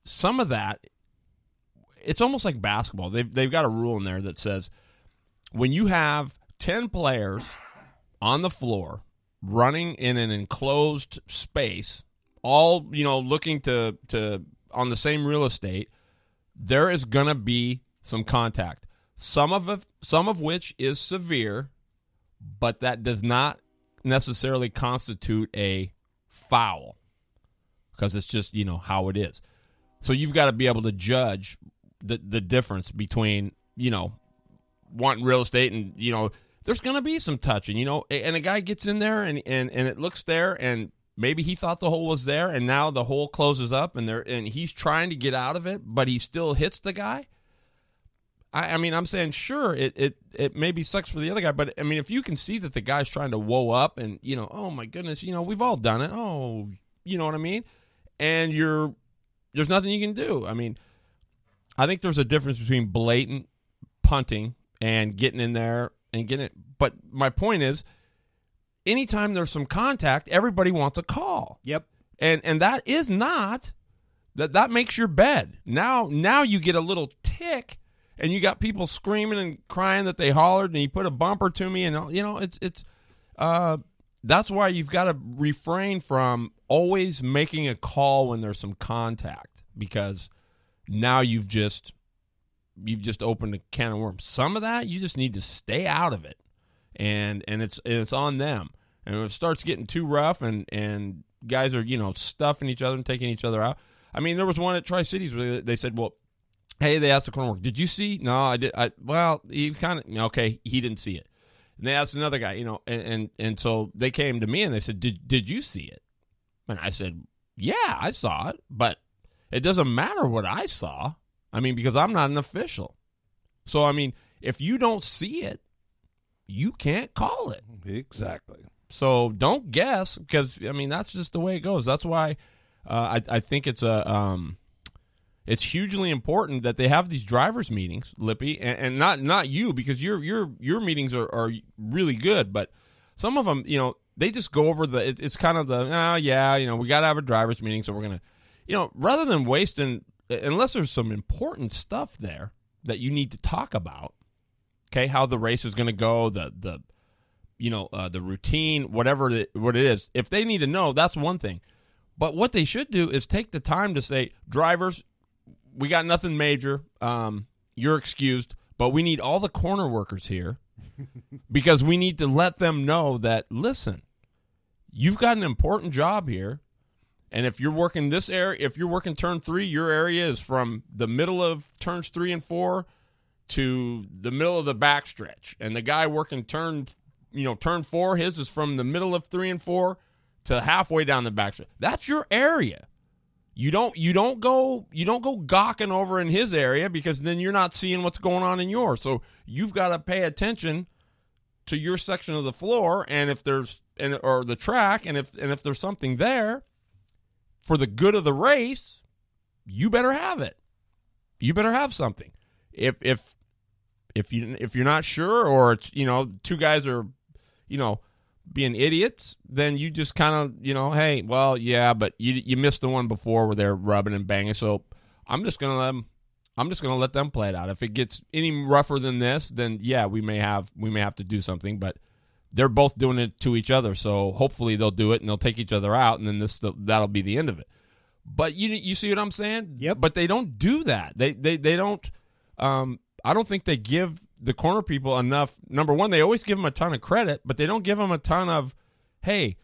some of that, it's almost like basketball. They've got a rule in there that says when you have 10 players on the floor running in an enclosed space, all, you know, looking to on the same real estate, there is going to be some contact. Some of which is severe, but that does not necessarily constitute a foul, because it's just, you know, how it is. So you've got to be able to judge the difference between, you know, wanting real estate and, you know, there's going to be some touching, you know, and a guy gets in there and it looks there, and maybe he thought the hole was there, and now the hole closes up and he's trying to get out of it, but he still hits the guy. I mean, I'm saying, sure, it maybe sucks for the other guy, but I mean, if you can see that the guy's trying to woe up and, you know, oh my goodness, you know, we've all done it. Oh, you know what I mean? And there's nothing you can do. I mean, I think there's a difference between blatant punting and getting in there and getting it. But my point is, anytime there's some contact, everybody wants a call. Yep. And that is not, that makes your bed. Now you get a little tick, and you got people screaming and crying that they hollered and he put a bumper to me, and, you know, it's that's why you've got to refrain from always making a call when there's some contact, because now you've just opened a can of worms. Some of that, you just need to stay out of it, and it's on them. And if it starts getting too rough and guys are, you know, stuffing each other and taking each other out. I mean, there was one at Tri-Cities where they said, well, hey, they asked the corner worker, did you see? No, I did. Well, he kind of, okay, he didn't see it. And they asked another guy, you know, and so they came to me and they said, did you see it? And I said, yeah, I saw it, but it doesn't matter what I saw. I mean, because I'm not an official. So, I mean, if you don't see it, you can't call it. Exactly. So don't guess, because, I mean, that's just the way it goes. That's why I think it's It's hugely important that they have these drivers meetings, Lippy, and not you, because your meetings are really good, but some of them, they just go over it's kind of we got to have a drivers meeting, so we're going to, rather than wasting, unless there's some important stuff there that you need to talk about, okay, how the race is going to go, the routine, what it is. If they need to know, that's one thing. But what they should do is take the time to say, drivers, we got nothing major. You're excused, but we need all the corner workers here because we need to let them know that, listen, you've got an important job here. And if you're working this area, if you're working turn 3, your area is from the middle of turns 3 and 4 to the middle of the backstretch. And the guy working turn 4, his is from the middle of 3 and 4 to halfway down the backstretch. That's your area. You don't go gawking over in his area, because then you're not seeing what's going on in yours. So you've got to pay attention to your section of the floor, and if there's or the track, and if there's something there for the good of the race, you better have it. You better have something. If you're not sure, or it's two guys are being idiots, then you just kind of hey, well, yeah, but you missed the one before where they're rubbing and banging. So I'm just gonna let them play it out. If it gets any rougher than this, then yeah, we may have to do something. But they're both doing it to each other, so hopefully they'll do it and they'll take each other out, and then that'll be the end of it. But you see what I'm saying? Yep. But they don't do that. They don't. I don't think they give the corner people enough. Number one, they always give them a ton of credit, but they don't give them a ton of, hey,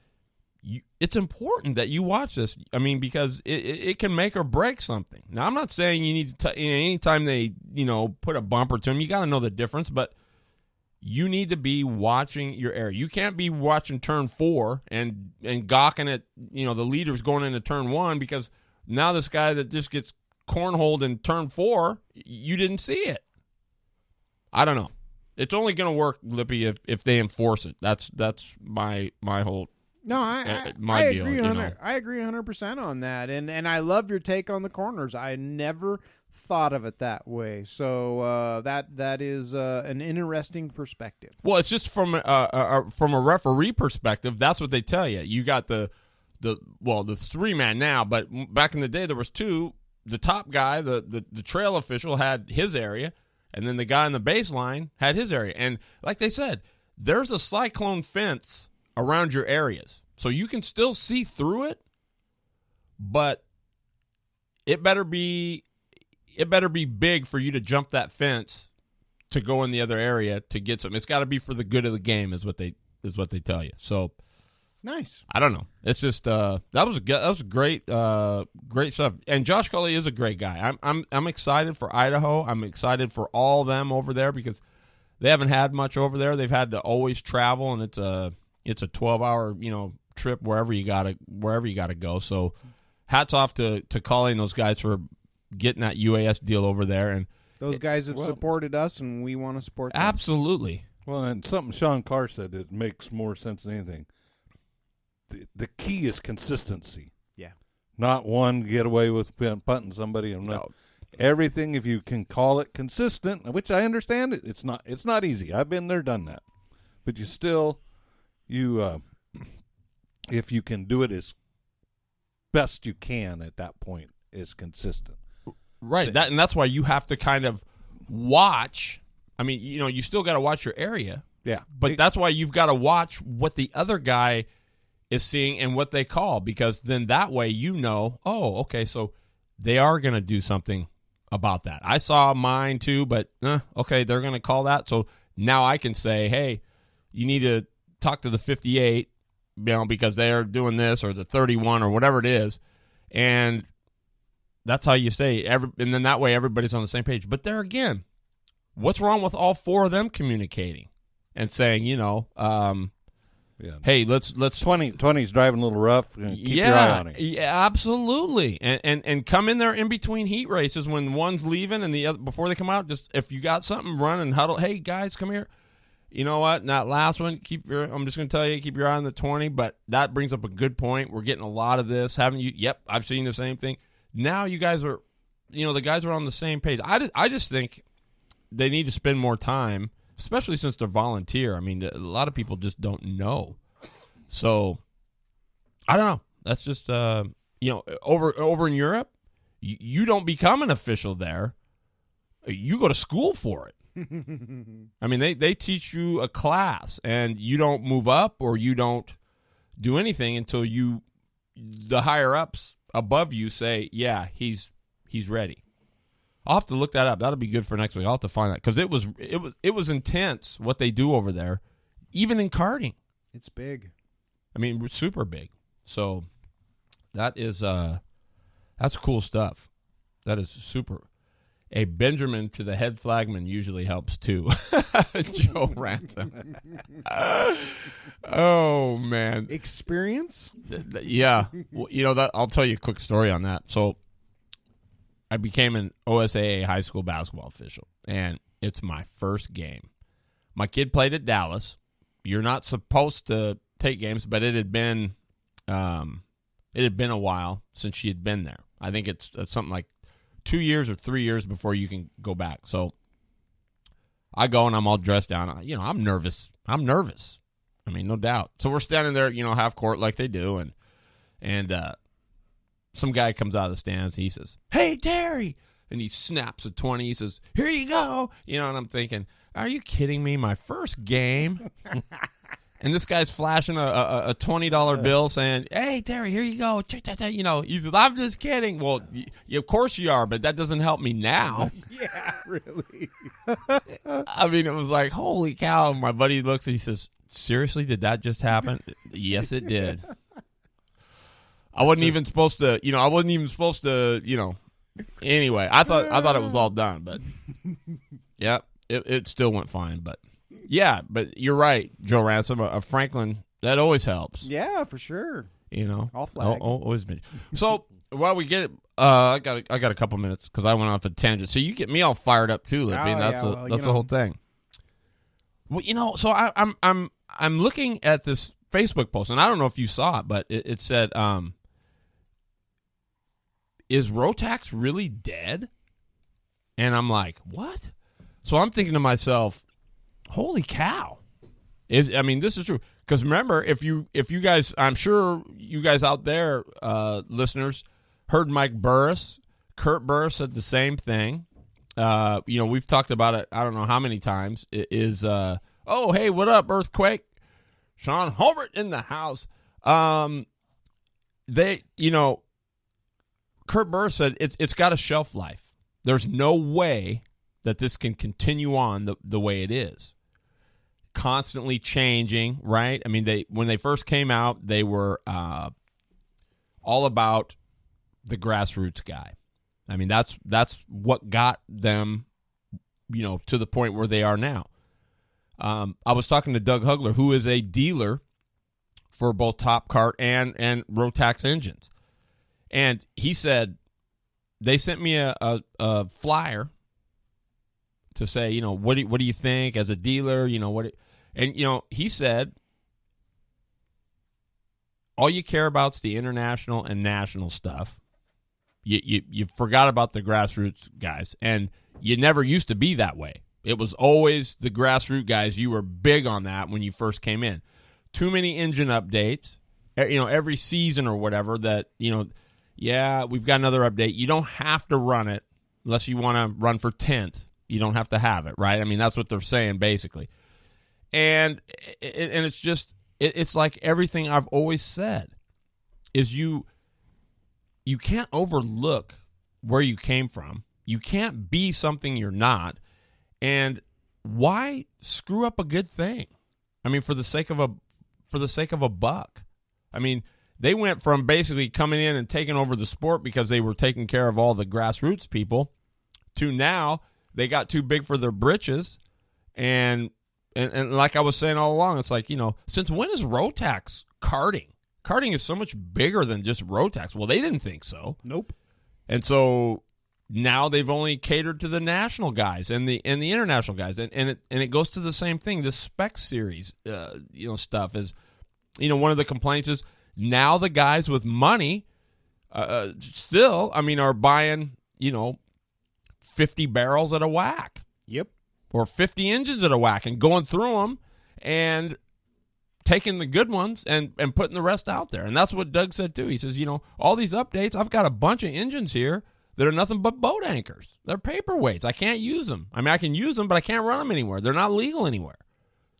it's important that you watch this. I mean, because it can make or break something. Now, I'm not saying you need to, anytime they, put a bumper to them, you got to know the difference, but you need to be watching your area. You can't be watching turn 4 and gawking at, the leaders going into turn 1, because now this guy that just gets cornholed in turn 4, you didn't see it. I don't know. It's only going to work, Lippy, if they enforce it. That's my whole. No, I deal, agree. I agree 100% on that, and I love your take on the corners. I never thought of it that way. So that is an interesting perspective. Well, it's just from a referee perspective. That's what they tell you. You got the 3-man now, but back in the day there was 2. The top guy, the trail official, had his area. And then the guy in the baseline had his area. And like they said, there's a cyclone fence around your areas. So you can still see through it, but it better be big for you to jump that fence to go in the other area to get something. It's got to be for the good of the game, is what they tell you. So nice. I don't know. It's just that was great stuff. And Josh Cully is a great guy. I'm excited for Idaho. I'm excited for all of them over there, because they haven't had much over there. They've had to always travel, and it's a 12-hour trip wherever you gotta go. So hats off to Cully and those guys for getting that UAS deal over there. And those guys have supported us, and we want to support them. Absolutely. Well, and something Sean Carr said that makes more sense than anything. The key is consistency. Yeah. Not one get away with punting somebody. No. Everything, if you can call it consistent, which I understand it, it's not easy. I've been there, done that. But if you can do it as best you can at that point, is consistent. Right. And that's why you have to kind of watch. I mean, you still got to watch your area. Yeah. But that's why you've got to watch what the other guy is seeing and what they call, because then that way oh, okay, so they are going to do something about that. I saw mine too, but okay, they're going to call that. So now I can say, hey, you need to talk to the 58, because they're doing this, or the 31, or whatever it is. And that's how you say, and then that way everybody's on the same page. But there again, what's wrong with all 4 of them communicating and saying, hey, let's 20's driving a little rough. Keep your eye on it. Yeah, absolutely. And come in there in between heat races when one's leaving and the other before they come out. Just if you got something, run and huddle. Hey guys, come here. You know what? That last one, I'm just going to tell you, keep your eye on the 20. But that brings up a good point. We're getting a lot of this, haven't you? Yep, I've seen the same thing. Now you guys are the guys are on the same page. I just think they need to spend more time, especially since they're volunteer. I mean, a lot of people just don't know. So, I don't know. That's just, over in Europe, you don't become an official there. You go to school for it. I mean, they teach you a class, and you don't move up or you don't do anything until the higher-ups above you say, yeah, he's ready. I'll have to look that up. That'll be good for next week. I'll have to find that because it was intense what they do over there, even in karting. It's big. I mean, super big. So that is that's cool stuff. That is super. A Benjamin to the head flagman usually helps too. Joe Ransom. Oh man, Experience? yeah. Well, I'll tell you a quick story on that. So I became an OSAA high school basketball official, and it's my first game. My kid played at Dallas. You're not supposed to take games, but it had been a while since she had been there. I think it's something like 2 years or 3 years before you can go back. So I go and I'm all dressed down. I'm nervous. I mean, no doubt. So we're standing there, half court like they do, and some guy comes out of the stands. He says, "Hey, Terry," and he snaps a 20. He says, "Here you go." And I'm thinking, are you kidding me? My first game. And this guy's flashing a $20 bill saying, "Hey, Terry, here you go." He says, "I'm just kidding." Well, of course you are, but that doesn't help me now. Yeah, really. I mean, it was like, holy cow. My buddy looks and he says, "Seriously, did that just happen?" Yes, it did. I wasn't even supposed to, Anyway, I thought it was all done, but yeah, it still went fine, but. Yeah, but you're right, Joe Ransom. A Franklin, that always helps. Yeah, for sure. I'll flag. Always been. So while we get it, I got a couple minutes because I went off a tangent. So you get me all fired up too, Lippy. Oh, That's the whole thing. Well, so I'm looking at this Facebook post, and I don't know if you saw it, but it said, "Is Rotax really dead?" And I'm like, what? So I'm thinking to myself, holy cow. This is true. Because remember, if you guys, I'm sure you guys out there, listeners, heard Mike Burris. Kurt Burris said the same thing. We've talked about it, I don't know how many times. It is, oh, hey, what up, Earthquake? Sean Holbert in the house. Kurt Burris said it's got a shelf life. There's no way that this can continue on the way it is. Constantly changing, right? I mean, when they first came out, they were all about the grassroots guy. I mean, that's what got them, to the point where they are now. I was talking to Doug Hugler, who is a dealer for both Top Kart and Rotax engines, and he said they sent me a flyer to say, what do you think as a dealer? He said, all you care about is the international and national stuff. You forgot about the grassroots guys, and you never used to be that way. It was always the grassroots guys. You were big on that when you first came in. Too many engine updates, every season or whatever that, yeah, we've got another update. You don't have to run it unless you want to run for 10th. You don't have to have it, right? I mean, that's what they're saying basically. And it's just, it's like everything I've always said is you can't overlook where you came from. You can't be something you're not. And why screw up a good thing? I mean, for the sake of a buck. I mean, they went from basically coming in and taking over the sport because they were taking care of all the grassroots people to now they got too big for their britches. And like I was saying all along, it's like, since when is Rotax karting? Karting is so much bigger than just Rotax. Well, they didn't think so. Nope. And so now they've only catered to the national guys and the international guys. And it goes to the same thing. The spec series, stuff is, one of the complaints is now the guys with money still, are buying, 50 barrels at a whack. Yep. Or 50 engines at a whack and going through them and taking the good ones and putting the rest out there. And that's what Doug said, too. He says, all these updates, I've got a bunch of engines here that are nothing but boat anchors. They're paperweights. I can't use them. I mean, I can use them, but I can't run them anywhere. They're not legal anywhere.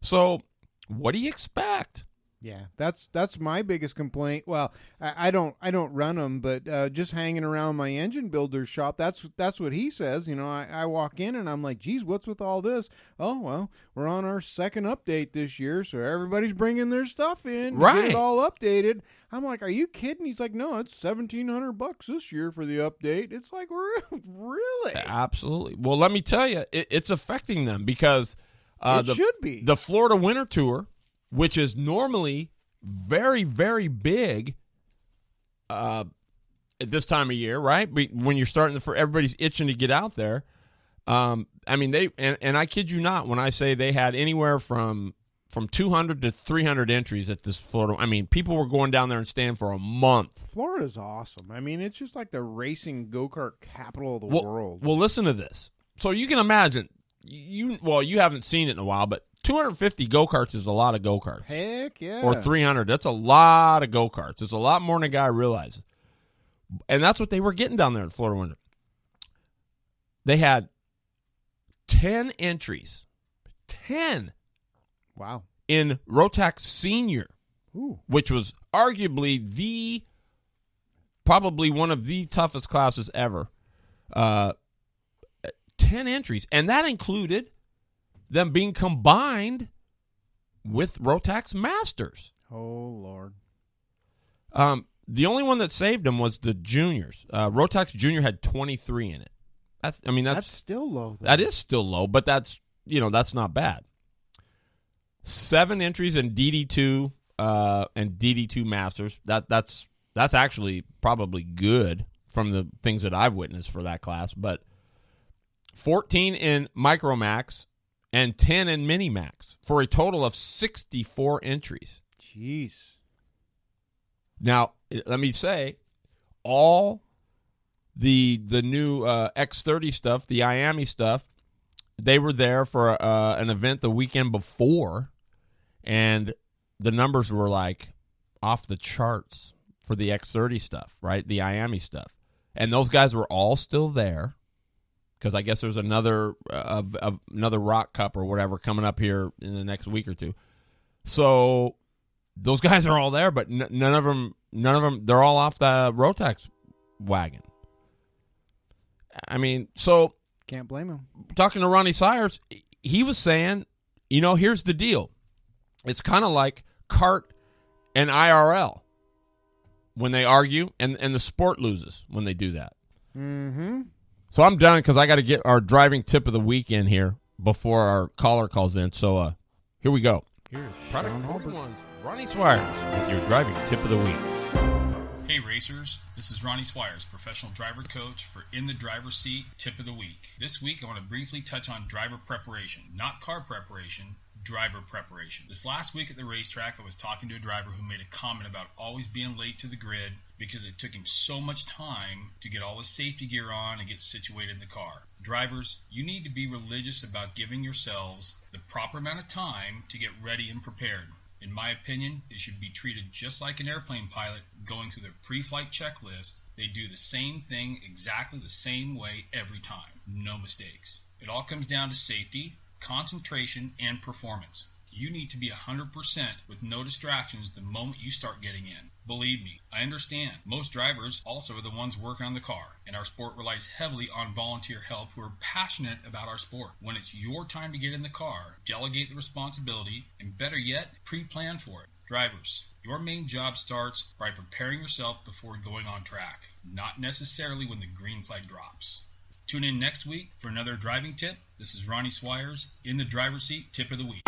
So what do you expect? Yeah, that's my biggest complaint. Well, I don't run them, but just hanging around my engine builder's shop, that's what he says. I walk in and I'm like, geez, what's with all this? Oh, well, we're on our second update this year, so everybody's bringing their stuff in to get it all updated. I'm like, are you kidding? He's like, no, it's $1,700 this year for the update. It's like, really? Absolutely. Well, let me tell you, it's affecting them because it should be. The Florida Winter Tour, which is normally very, very big at this time of year, right? When you're starting everybody's itching to get out there. I mean, I kid you not when I say they had anywhere from 200 to 300 entries at this Florida. I mean, people were going down there and staying for a month. Florida's awesome. I mean, it's just like the racing go-kart capital of the world. Well, listen to this. So you can imagine, you haven't seen it in a while, but 250 go-karts is a lot of go-karts. Heck yeah. Or 300. That's a lot of go-karts. It's a lot more than a guy realizes. And that's what they were getting down there in Florida Winter. They had 10 entries. 10. Wow. In Rotax Senior, Ooh. Which was arguably probably one of the toughest classes ever. 10 entries. And that included them being combined with Rotax Masters. Oh, Lord. The only one that saved them was the juniors. Rotax Junior had 23 in it. That's still low, though. That is still low, but that's not bad. 7 entries in DD2 and DD2 Masters. That's actually probably good from the things that I've witnessed for that class, but 14 in Micromax and 10 in Minimax for a total of 64 entries. Jeez. Now, let me say, all the new X30 stuff, the IAMI stuff, they were there for an event the weekend before, and the numbers were like off the charts for the X30 stuff, right? The IAMI stuff. And those guys were all still there. Because I guess there's another Rock Cup or whatever coming up here in the next week or two. So those guys are all there, but none of them, they're all off the Rotax wagon. I mean, so can't blame him. Talking to Ronnie Sires, he was saying, here's the deal. It's kind of like kart and IRL when they argue, and the sport loses when they do that. Mm-hmm. So I'm done because I got to get our driving tip of the week in here before our caller calls in. So here we go. Here's Product 41's Ronnie Swires with your driving tip of the week. Hey racers, this is Ronnie Swires, professional driver coach for In the Driver's Seat Tip of the Week. This week I want to briefly touch on driver preparation, not car preparation, driver preparation. This last week at the racetrack, I was talking to a driver who made a comment about always being late to the grid because it took him so much time to get all his safety gear on and get situated in the car. Drivers, you need to be religious about giving yourselves the proper amount of time to get ready and prepared. In my opinion, it should be treated just like an airplane pilot going through their pre-flight checklist. They do the same thing exactly the same way every time. No mistakes. It all comes down to safety, concentration, and performance. You need to be 100% with no distractions the moment you start getting in. Believe me, I understand. Most drivers also are the ones working on the car, and our sport relies heavily on volunteer help who are passionate about our sport. When it's your time to get in the car, delegate the responsibility, and better yet, pre-plan for it. Drivers, your main job starts by preparing yourself before going on track, not necessarily when the green flag drops. Tune in next week for another driving tip. This is Ronnie Swires, In the Driver's Seat Tip of the Week.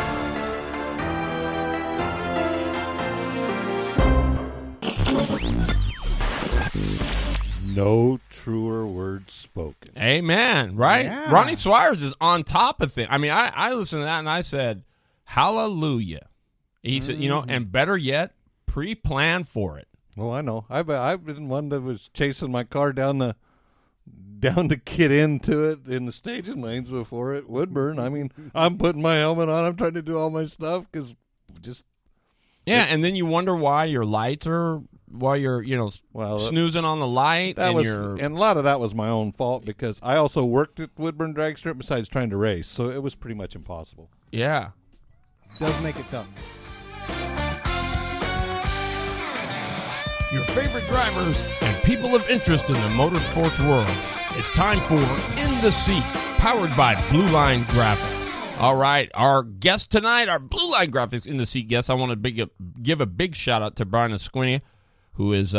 No truer words spoken. Amen, right? Yeah. Ronnie Swires is on top of things. I mean, I listened to that and I said, hallelujah. He said, and better yet, pre-plan for it. Well, I know. I've been one that was chasing my car down down to get into it in the staging lanes before at Woodburn. I mean, I'm putting my helmet on. I'm trying to do all my stuff because just and then you wonder why your lights are while you're snoozing on the light, and a lot of that was my own fault because I also worked at Woodburn Drag Strip besides trying to race, so it was pretty much impossible. Yeah. Does make it tough. Your favorite drivers and people of interest in the motorsports world. It's time for In the Seat, powered by Blue Line Graphics. All right, our guest tonight, our Blue Line Graphics In the Seat guest, I want to give a big shout out to Brian Esquinia, who is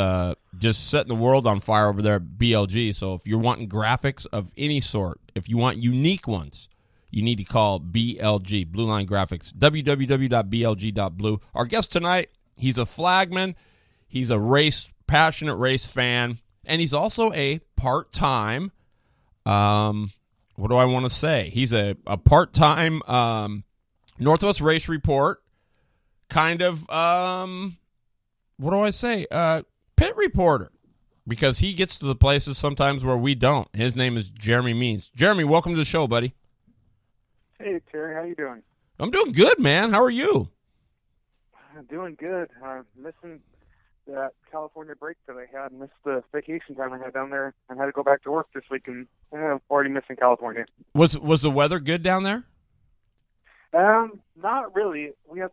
just setting the world on fire over there at BLG. So if you're wanting graphics of any sort, if you want unique ones, you need to call BLG, Blue Line Graphics, www.blg.blue. Our guest tonight, he's a flagman. He's a passionate race fan, and he's also a part-time, what do I want to say? He's a part-time Northwest Race Report, kind of, what do I say? Pit reporter, because he gets to the places sometimes where we don't. His name is Jeremy Means. Jeremy, welcome to the show, buddy. Hey, Terry, how you doing? I'm doing good, man. How are you? I'm doing good. Missing that California break that I had, missed the vacation time I had down there, and had to go back to work this week, and I'm already missing California. Was the weather good down there? Not really. We had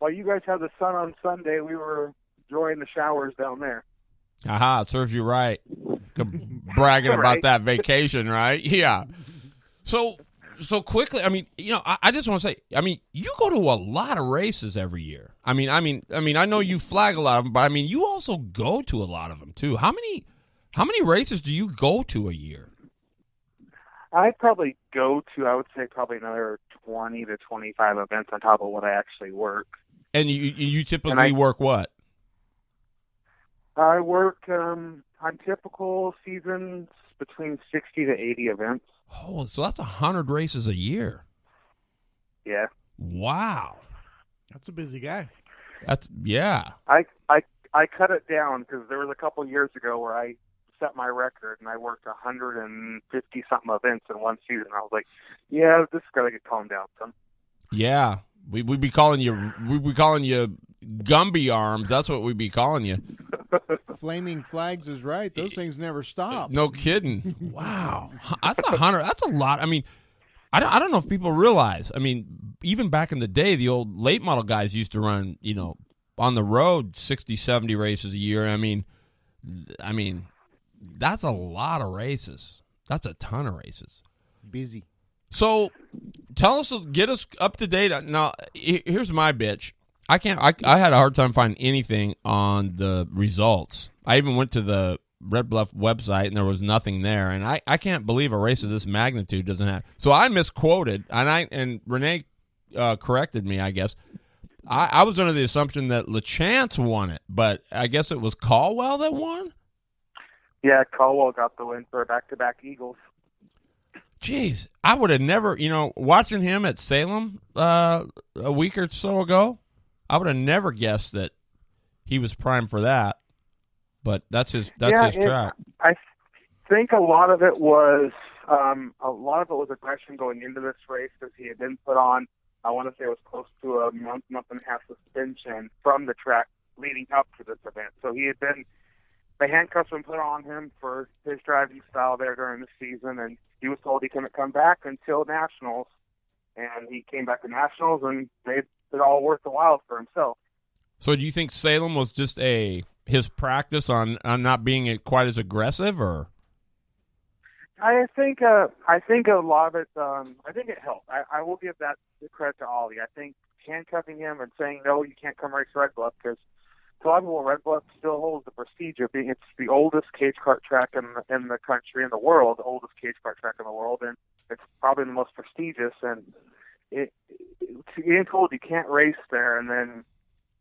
while you guys had the sun on Sunday, we were enjoying the showers down there. Aha, serves you right. Bragging about that vacation, right? Yeah. So quickly, I mean, I just want to say, I mean, you go to a lot of races every year. I mean, I know you flag a lot of them, but I mean, you also go to a lot of them too. How many races do you go to a year? I probably go to, I would say, probably another 20 to 25 events on top of what I actually work. And you typically work what? I work on typical seasons between 60 to 80 events. Oh, so that's 100 races a year. Yeah. Wow. That's a busy guy. Yeah. I cut it down because there was a couple years ago where I set my record and I worked 150 something events in one season. I was like, yeah, this is gotta get calmed down some. Yeah. We'd be calling you Gumby arms. That's what we'd be calling you. Flaming Flags is right. Those things never stop. No kidding. Wow. That's 100. That's a lot. I mean, I don't know if people realize. I mean, even back in the day, the old late model guys used to run, on the road 60, 70 races a year. I mean, that's a lot of races. That's a ton of races. Busy. So, get us up to date. Now, here's my bitch. I had a hard time finding anything on the results. I even went to the Red Bluff website, and there was nothing there. And I can't believe a race of this magnitude doesn't have. So I misquoted, and Renee corrected me, I guess. I was under the assumption that LeChance won it, but I guess it was Caldwell that won? Yeah, Caldwell got the win for back-to-back Eagles. Jeez, I would have never, watching him at Salem a week or so ago, I would have never guessed that he was primed for that. But that's his track. I think a lot of it was aggression going into this race because he had been put on. I want to say it was close to a month and a half suspension from the track leading up to this event. So the handcuffs been put on him for his driving style there during the season, and he was told he couldn't come back until Nationals, and he came back to Nationals and made it all worth the while for himself. So do you think Salem was just his practice on not being quite as aggressive, or? I think a lot of it. I think it helped. I will give that credit to Ollie. I think handcuffing him and saying no, you can't come race Red Bluff, because to a lot of people, Red Bluff still holds the prestige of being it's the oldest cage kart track in the country, in the world, the oldest cage kart track in the world, and it's probably the most prestigious. And getting told you can't race there, and then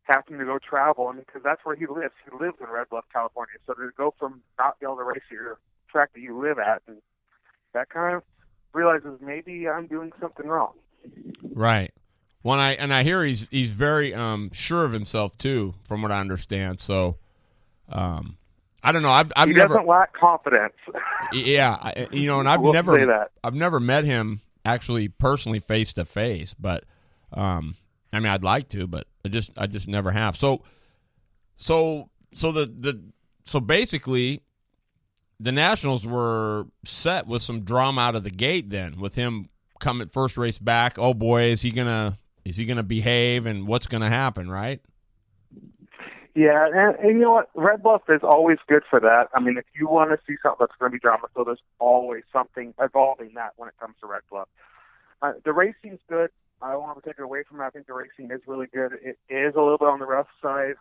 having to go travel, and because that's where he lives. He lives in Red Bluff, California. So to go from not being able to race your track that you live at, and that kind of realizes maybe I'm doing something wrong. Right. Well, I hear he's very sure of himself too, from what I understand. So, I don't know. I've he never. doesn't lack confidence. Yeah, and I've We'll never say that. I've never met him actually personally face to face, but I mean I'd like to, but I just never have. So basically the Nationals were set with some drama out of the gate then, with him coming first race back. Oh boy, is he gonna behave, and what's gonna happen, right? Yeah, and you know what? Red Bluff is always good for that. I mean, if you want to see something that's going to be drama, so there's always something evolving that when it comes to Red Bluff. The racing's good. I don't want to take it away from it. I think the racing is really good. It is a little bit on the rough side,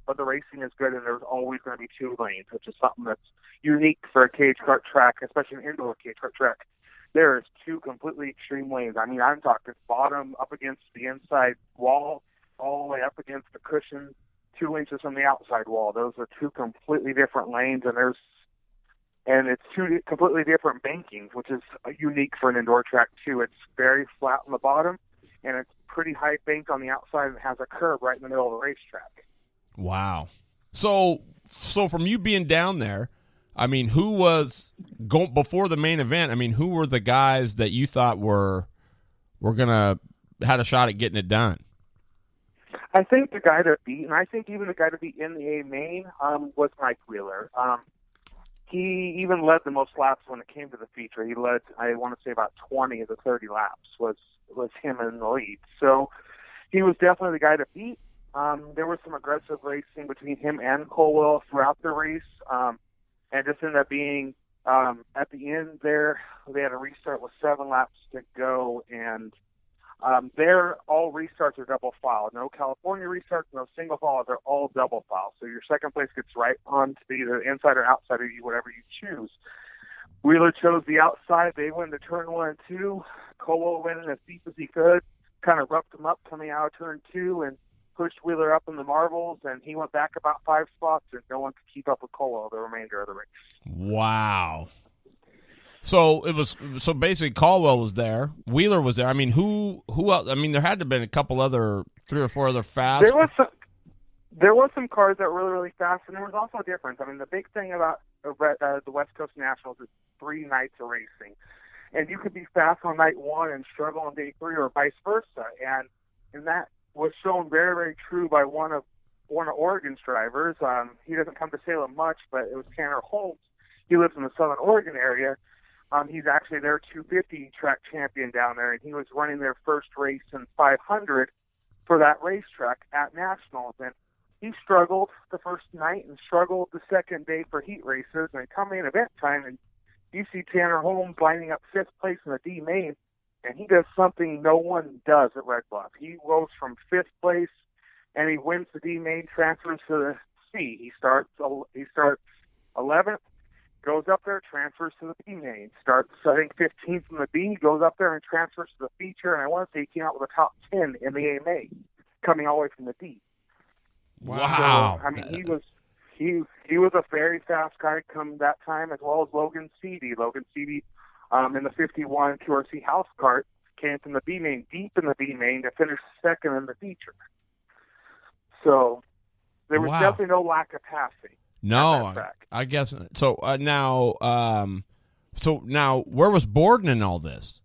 but the racing is good, and there's always going to be 2 lanes, which is something that's unique for a cage kart track, especially an indoor cage kart track. There is 2 completely extreme lanes. I mean, I'm talking bottom up against the inside wall, all the way up against the cushion, 2 inches from the outside wall. Those are 2 completely different lanes, and it's 2 completely different bankings, which is unique for an indoor track too. It's very flat on the bottom, and it's pretty high banked on the outside, and has a curb right in the middle of the racetrack. Wow. So from you being down there, I mean, who was before the main event? I mean, who were the guys that you thought were had a shot at getting it done? I think the guy to beat, and I think even the guy to beat in the A main, was Mike Wheeler. He even led the most laps when it came to the feature. He led, I want to say, about 20 of the 30 laps was him in the lead. So he was definitely the guy to beat. There was some aggressive racing between him and Colwell throughout the race, and just ended up being at the end there, they had a restart with 7 laps to go, and all restarts are double file. No California restarts, no single file. They're all double file. So your second place gets right on to either inside or outside of you, whatever you choose. Wheeler chose the outside. They went to turn 1 and 2. Colwell went in as deep as he could, kind of roughed him up coming out of turn 2, and pushed Wheeler up in the marbles, and he went back about 5 spots, and no one could keep up with Colwell the remainder of the race. Wow. So basically Caldwell was there, Wheeler was there. I mean, who else? I mean, there had to have been a couple other 3 or 4 other fast. There was some cars that were really, really fast, and there was also a difference. I mean, the big thing about the West Coast Nationals is 3 nights of racing, and you could be fast on night 1 and struggle on day 3, or vice versa. And that was shown very, very true by one of Oregon's drivers. He doesn't come to Salem much, but it was Tanner Holmes. He lives in the Southern Oregon area. He's actually their 250 track champion down there, and he was running their first race in 500 for that racetrack at Nationals. And he struggled the first night and struggled the second day for heat races. And come in event time, and you see Tanner Holmes lining up 5th place in the D main, and he does something no one does at Red Bluff. He goes from 5th place, and he wins the D main, transfers to the C. He starts 11th. Goes up there, transfers to the B main. Starts, I think, 15th from the B, goes up there and transfers to the feature, and I want to say he came out with a top 10 in the A main, coming all the way from the D. Wow. So, I mean, he was a very fast guy come that time, as well as Logan Seedy. Logan Seedy, in the 51 QRC house cart, came from the B main, deep in the B main, to finish 2nd in the feature. So there was definitely no lack of passing. No, I guess so. Now, where was Borden in all this?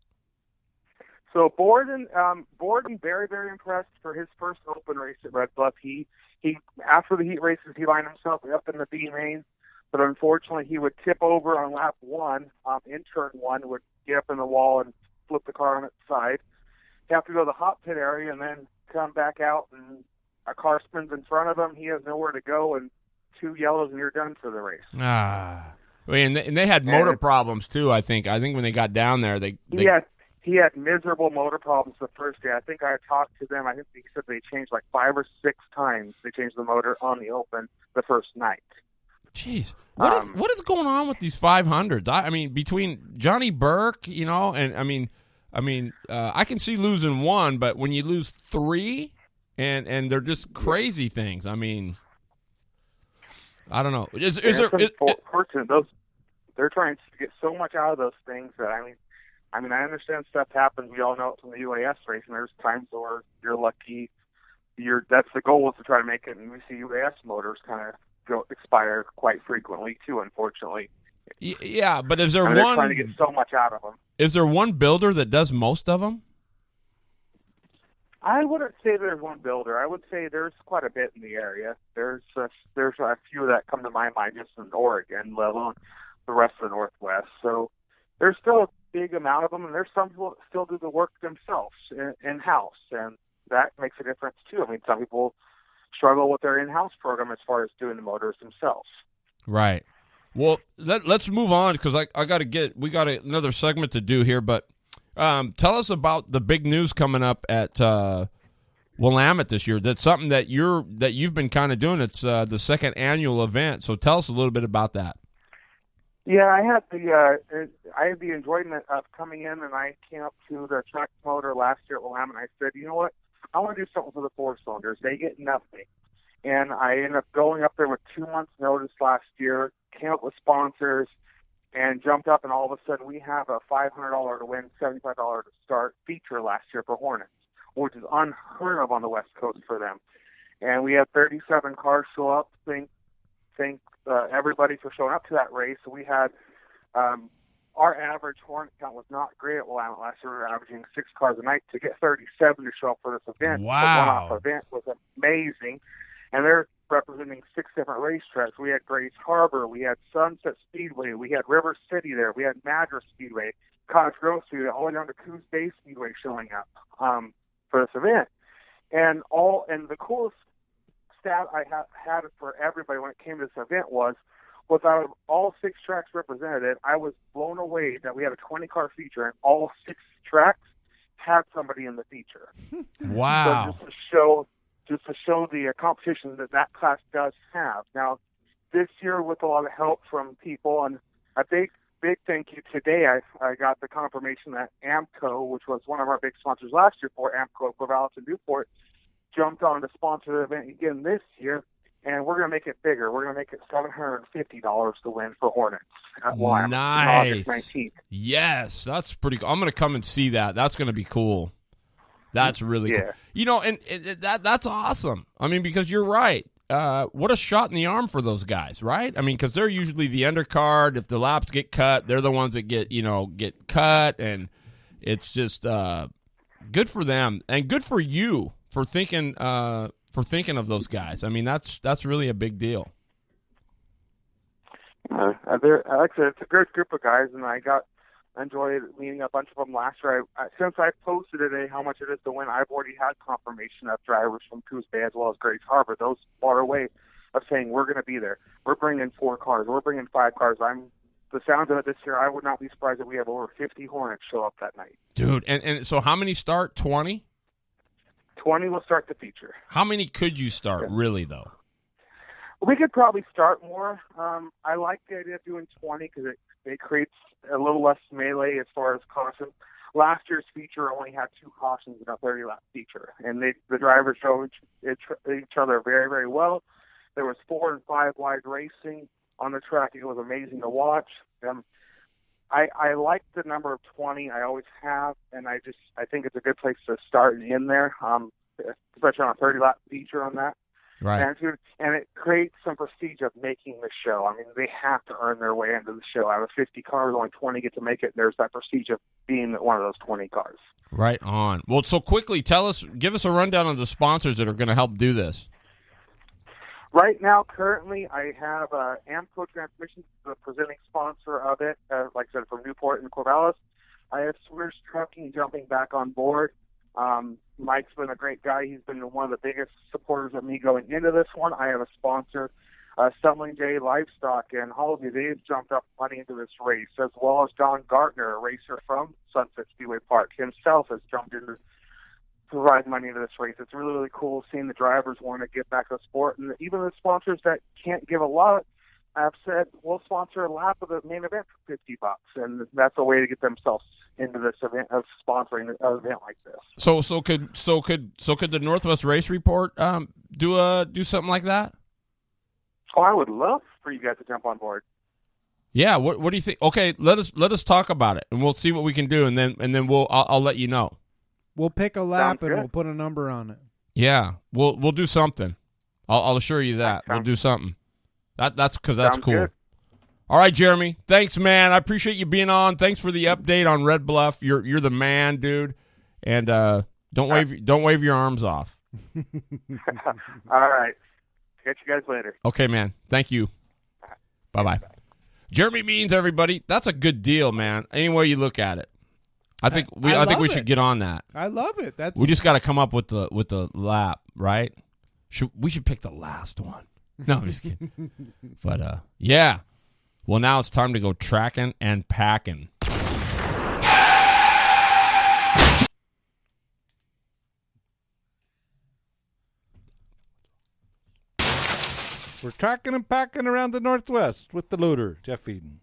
So Borden, very, very impressed for his first open race at Red Bluff. He after the heat races, he lined himself up in the B main, but unfortunately, he would tip over on lap 1 in turn 1, would get up in the wall and flip the car on its side. He'd have to go to the hot pit area and then come back out, and a car spins in front of him. He has nowhere to go, and 2 yellows, and you're done for the race. And they had motor problems too. I think when they got down there, he had miserable motor problems the first day. I think I talked to them. I think they said they changed like 5 or 6 times. They changed the motor on the open the first night. Jeez, what is going on with these 500s? I mean, between Johnny Burke, and I can see losing 1, but when you lose 3, and they're just crazy things. I mean, I don't know. Unfortunate. They're trying to get so much out of those things that I understand stuff happens. We all know it from the UAS race, and there's times where you're lucky. That's the goal, is to try to make it. And we see UAS motors kind of expire quite frequently too, unfortunately. Yeah, but is there I mean, they're trying to one? get so much out of them. Is there one builder that does most of them? I wouldn't say there's one builder. I would say there's quite a bit in the area. There's a few that come to my mind just in Oregon, let alone the rest of the Northwest. So there's still a big amount of them, and there's some people that still do the work themselves in-house, and that makes a difference too. I mean, some people struggle with their in-house program as far as doing the motors themselves. Right. Well, let's move on because we got another segment to do here, but tell us about the big news coming up at Willamette this year. That's something that you've been kind of doing. It's the second annual event. So tell us a little bit about that. Yeah, I had the enjoyment of coming in, and I came up to the track motor last year at Willamette, and I said, you know what, I want to do something for the four cylinders. They get nothing. And I ended up going up there with 2 months' notice last year, came up with sponsors, and jumped up, and all of a sudden we have a $500 to win, $75 to start feature last year for Hornets, which is unheard of on the West Coast for them. And we had 37 cars show up. Thank everybody for showing up to that race. So we had our average Hornet count was not great at Willamette last year. We were averaging 6 cars a night. To get 37 to show up for this event, wow, the one-off event was amazing. And they're representing 6 different racetracks. We had Grays Harbor, we had Sunset Speedway, we had River City there, we had Madras Speedway, Cottage Grove Speedway, all the way down to Coos Bay Speedway showing up for this event. And the coolest stat I had for everybody when it came to this event was out of all 6 tracks represented, I was blown away that we had a 20-car feature and all 6 tracks had somebody in the feature. Wow. So just to show the competition that class does have. Now, this year, with a lot of help from people, and a big thank you today, I got the confirmation that AMCO, which was one of our big sponsors last year for AMCO, Corvallis, and Newport, jumped on to sponsor the event again this year, and we're going to make it bigger. We're going to make it $750 to win for Hornets at Willamette on August 19th. Yes, that's pretty cool. I'm going to come and see that. That's going to be cool. That's really cool. You know, and that's awesome. I mean, because you're right. What a shot in the arm for those guys, right? I mean, because they're usually the undercard. If the laps get cut, they're the ones that get cut, and it's just good for them and good for you for thinking of those guys. I mean, that's really a big deal. Like I said, it's a great group of guys, and I enjoyed meeting a bunch of them last year. Since I posted today how much it is to win, I've already had confirmation of drivers from Coos Bay as well as Grays Harbor. Those far away of saying we're going to be there. We're bringing 4 cars. We're bringing 5 cars. The sounds of it this year, I would not be surprised if we have over 50 Hornets show up that night. Dude, and so how many start? 20? 20 will start the feature. How many could you start, really, though? We could probably start more. I like the idea of doing 20 because it creates a little less melee as far as caution. Last year's feature only had 2 cautions in a 30-lap feature, and the drivers showed each other very, very well. There was 4 and 5 wide racing on the track. It was amazing to watch. I like the number of 20. I always have, and I think it's a good place to start and end there, especially on a 30-lap feature on that. Right. And it creates some prestige of making the show. I mean, they have to earn their way into the show. Out of 50 cars, only 20 get to make it. There's that prestige of being one of those 20 cars. Right on. Well, so quickly, give us a rundown of the sponsors that are going to help do this. Right now, currently, I have AMCO Transmissions, the presenting sponsor of it, like I said, from Newport and Corvallis. I have Swears Trucking jumping back on board. Mike's been a great guy. He's been one of the biggest supporters of me going into this one. I have a sponsor, Stumbling J Livestock and Halsey. They've jumped up money into this race, as well as Don Gartner, a racer from Sunset Speedway Park himself, has jumped in to provide money into this race. It's really, really cool seeing the drivers want to get back to the sport. And even the sponsors that can't give a lot have said, we'll sponsor a lap of the main event for $50, and that's a way to get themselves into this event of sponsoring an event like this. So could the Northwest Race Report do something like that? Oh, I would love for you guys to jump on board. Yeah. What do you think? Okay, let us talk about it, and we'll see what we can do, and then I'll let you know. We'll pick a lap and good. we'll put a number on it. Yeah, we'll do something. I'll assure you that we'll do something. That's because that's Sounds cool. good. All right, Jeremy. Thanks, man. I appreciate you being on. Thanks for the update on Red Bluff. You're the man, dude. And don't wave your arms off. All right. Catch you guys later. Okay, man. Thank you. Bye-bye. Jeremy Means, everybody. That's a good deal, man. Any way you look at it. I think we love should it. get on that. I love it. That's We just got to come up with the lap, right? We should pick the last one. No, I'm just kidding. But yeah. Well, now it's time to go tracking and packing. We're tracking and packing around the Northwest with the loader, Jeff Eden.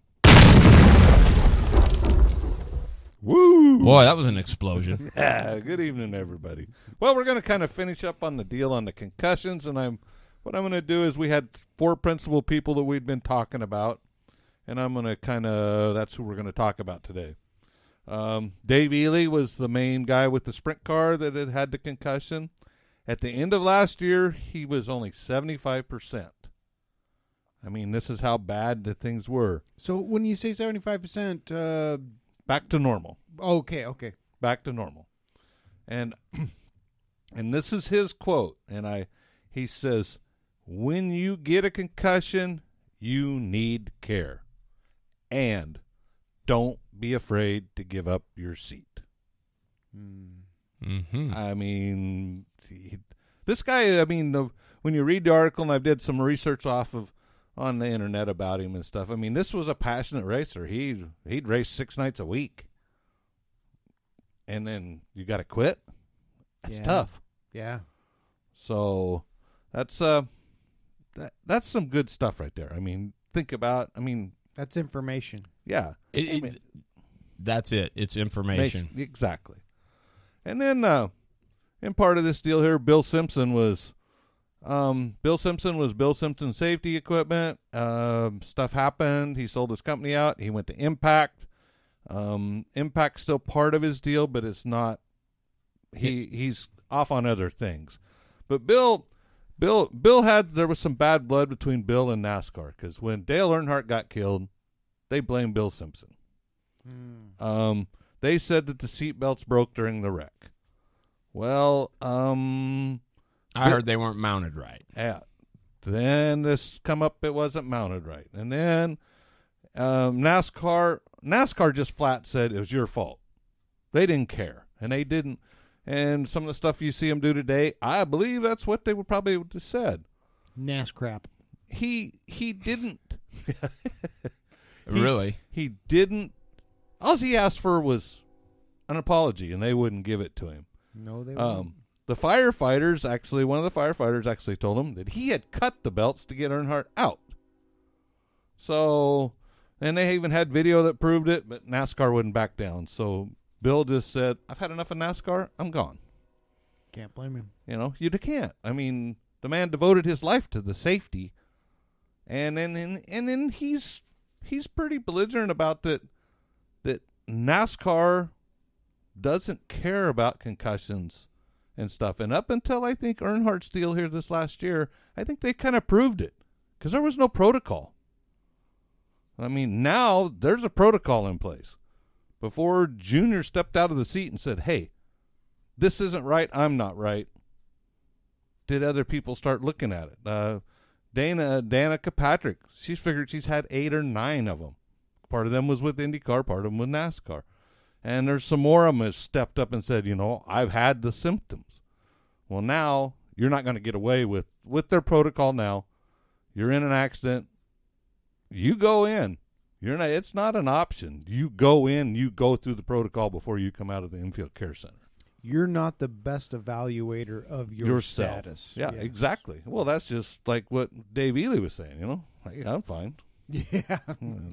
Woo! Boy, that was an explosion. Yeah, good evening, everybody. Well, we're going to kind of finish up on the deal on the concussions, and what I'm going to do is we had 4 principal people that we'd been talking about, and I'm going to that's who we're going to talk about today. Dave Ely was the main guy with the sprint car that had the concussion. At the end of last year, he was only 75%. I mean, this is how bad the things were. So when you say 75%, Back to normal. okay. Back to normal. And this is his quote, and he says, "When you get a concussion, you need care. And don't be afraid to give up your seat." Mm-hmm. I mean, this guy, when you read the article, and I've did some research on the internet about him and stuff, I mean, this was a passionate racer. He'd race 6 nights a week. And then you got to quit? That's tough. Yeah. So that's some good stuff right there. I mean, That's information. yeah. That's it. It's information. Exactly. And then in part of this deal here, Bill Simpson was Bill Simpson Safety Equipment. Stuff happened. He sold his company out. He went to Impact. Impact's still part of his deal, but it's not. He's off on other things. But Bill there was some bad blood between Bill and NASCAR, because when Dale Earnhardt got killed, they blamed Bill Simpson. They said that the seat belts broke during the wreck. Well, I heard they weren't mounted right. yeah. Then this come up, it wasn't mounted right. And then NASCAR just flat said it was your fault. They didn't care. And they didn't. And some of the stuff you see them do today, I believe that's what they would probably have just said. NASCrap. He didn't. Really? He didn't. All he asked for was an apology, and they wouldn't give it to him. No, they won't. The firefighters, actually, one of the firefighters actually told him that he had cut the belts to get Earnhardt out. So, and they even had video that proved it, but NASCAR wouldn't back down. So Bill just said, "I've had enough of NASCAR. I'm gone." Can't blame him. You know, you can't. I mean, the man devoted his life to the safety, and then he's pretty belligerent about that NASCAR doesn't care about concussions and stuff. And up until I think Earnhardt's deal here this last year, I think they kind of proved it, because there was no protocol. I mean, now there's a protocol in place. Before Junior stepped out of the seat and said, "Hey, this isn't right, I'm not right," did other people start looking at it? Danica Patrick, she's figured she's had 8 or 9 of them. Part of them was with IndyCar, part of them with NASCAR. And there's some more of them have stepped up and said, "I've had the symptoms." Well, now you're not going to get away with their protocol now. You're in an accident. You go in. It's not an option. You go in, you go through the protocol before you come out of the infield care center. You're not the best evaluator of Yourself. status. Yeah, exactly. Well, that's just like what Dave Ely was saying, Like, I'm fine. Yeah.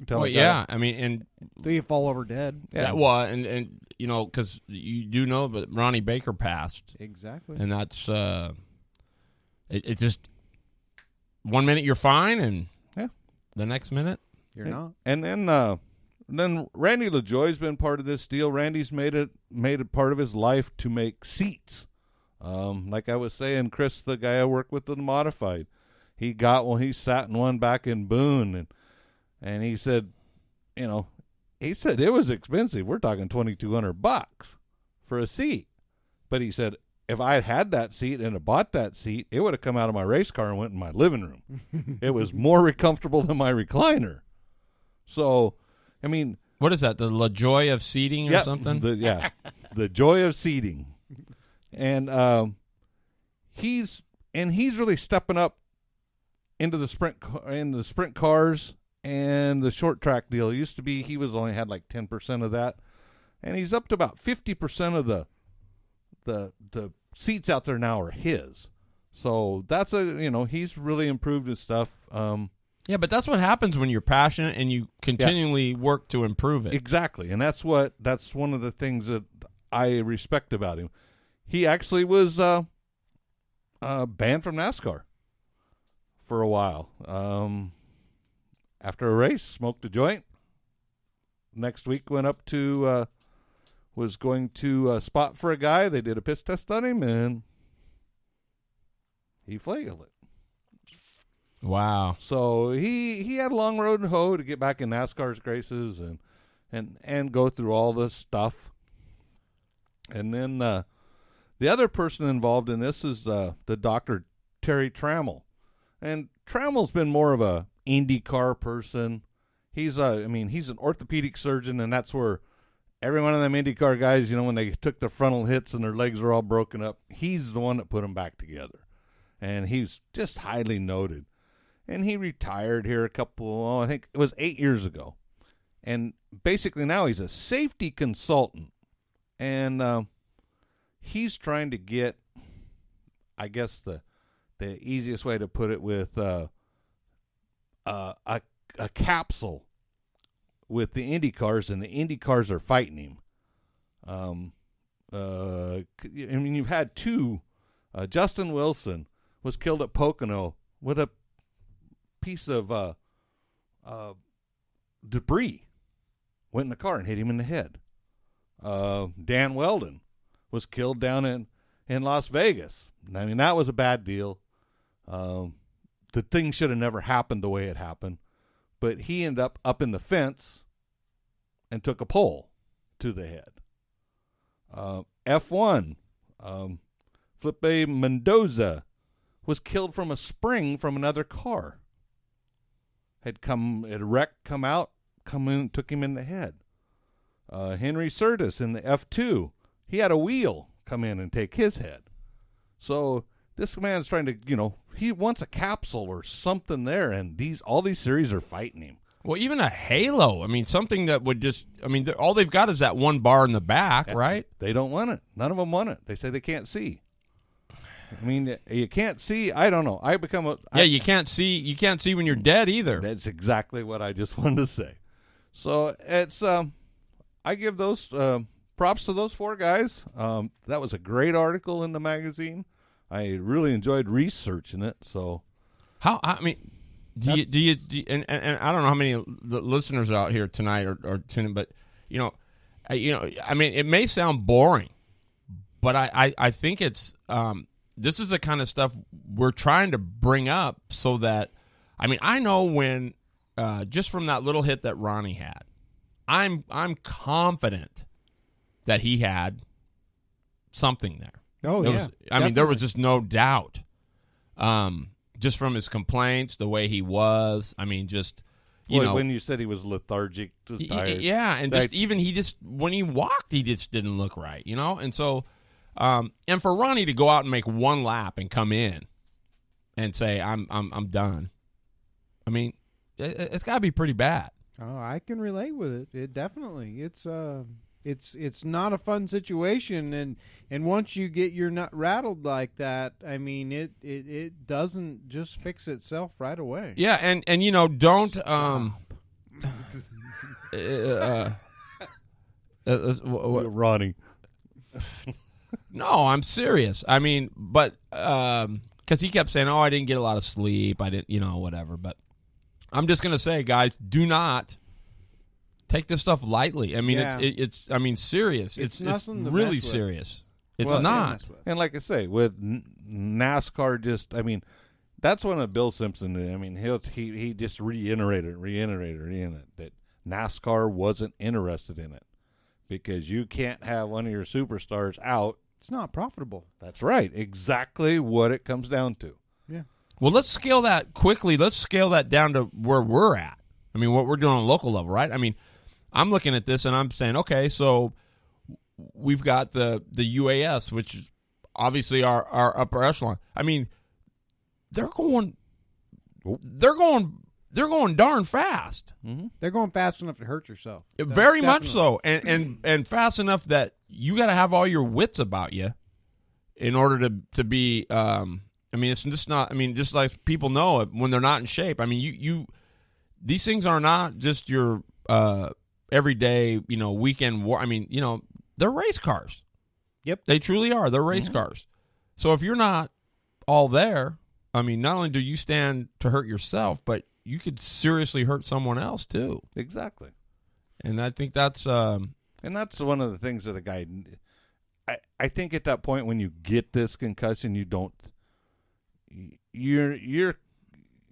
Tell Well, a guy- yeah. I mean, and So you fall over dead. Yeah. well, and because you do know that Ronnie Baker passed, Exactly. and that's it just 1 minute you're fine, and Yeah. the next minute You're not. And then Randy LaJoie's been part of this deal. Randy's made it part of his life to make seats. Like I was saying, Chris, the guy I work with in the modified, he got one. He sat in one back in Boone, and he said, he said it was expensive. We're talking $2,200 for a seat. But he said, if I had had that seat and had bought that seat, it would have come out of my race car and went in my living room. It was more comfortable than my recliner. So, I mean, what is that? The joy of seating or something? The joy of seating, and he's really stepping up into the sprint cars and the short track deal. It used to be he was only had like 10% of that, and he's up to about 50% of the seats out there now are his. So that's he's really improved his stuff. Yeah, but that's what happens when you're passionate and you continually work to improve it. Exactly, and that's one of the things that I respect about him. He actually was banned from NASCAR for a while. After a race, smoked a joint. Next week went up to was going to spot for a guy. They did a piss test on him, and he flailed it. Wow. So he had a long road to hoe to get back in NASCAR's graces and go through all this stuff. And then the other person involved in this is the Dr. Terry Trammell. And Trammell's been more of a IndyCar person. He's an orthopedic surgeon, and that's where every one of them IndyCar guys, when they took the frontal hits and their legs were all broken up, he's the one that put them back together. And he's just highly noted. And he retired here I think it was 8 years ago. And basically now he's a safety consultant. And he's trying to get, I guess the easiest way to put it, with a capsule with the Indy cars, and the Indy cars are fighting him. You've had two. Justin Wilson was killed at Pocono with a piece of debris went in the car and hit him in the head. Dan Weldon was killed down in Las Vegas. I mean, that was a bad deal. The thing should have never happened the way it happened, but he ended up in the fence and took a pole to the head. F1, Felipe Mendoza was killed from a spring from another car. Had wrecked, come in, took him in the head. Henry Curtis in the F2, he had a wheel come in and take his head. So this man's trying to, he wants a capsule or something there, and all these series are fighting him. Well, even a halo. I mean, something that would all they've got is that one bar in the back, right? They don't want it. None of them want it. They say they can't see. I mean, you can't see. I don't know. You can't see. You can't see when you're dead either. That's exactly what I just wanted to say. So it's I give those props to those four guys. That was a great article in the magazine. I really enjoyed researching it. So do you and I don't know how many listeners out here tonight are tuning, but I mean, it may sound boring, but I think it's this is the kind of stuff we're trying to bring up so that, I mean, I know when just from that little hit that Ronnie had, I'm confident that he had something there. Oh, yeah. I mean, there was just no doubt. Just from his complaints, the way he was. I mean, just, when you said he was lethargic, just tired. Yeah, and when he walked, he just didn't look right, And so, and for Ronnie to go out and make one lap and come in and say, I'm done. I mean, it's got to be pretty bad. Oh, I can relate with it. It definitely. It's not a fun situation, and once you get your nut rattled like that, I mean, it doesn't just fix itself right away. Yeah, and don't Ronnie. No, I'm serious. I mean, but because he kept saying, "Oh, I didn't get a lot of sleep. I didn't, whatever." But I'm just gonna say, guys, do not take this stuff lightly. I mean, it's serious. It's really serious. It's not. And like I say, with NASCAR, That's one of Bill Simpson. I mean, he just reiterated that NASCAR wasn't interested in it because you can't have one of your superstars out. It's not profitable. That's right. Exactly what it comes down to. Yeah. Well, let's scale that quickly. Let's scale that down to where we're at. I mean, what we're doing on a local level, right? I mean, I'm looking at this and I'm saying, okay, so we've got the UAS, which is obviously our upper echelon. I mean, they're going darn fast. Mm-hmm. They're going fast enough to hurt yourself. Very much Definitely. so, and fast enough that you got to have all your wits about you in order to be. I mean, it's just not. I mean, just like people know it when they're not in shape. I mean, you these things are not just your everyday, weekend war. I mean, they're race cars. Yep. They truly are. They're race cars. So if you're not all there, I mean, not only do you stand to hurt yourself, but you could seriously hurt someone else too. Exactly. And I think that's and that's one of the things that a guy. I think at that point when you get this concussion, you're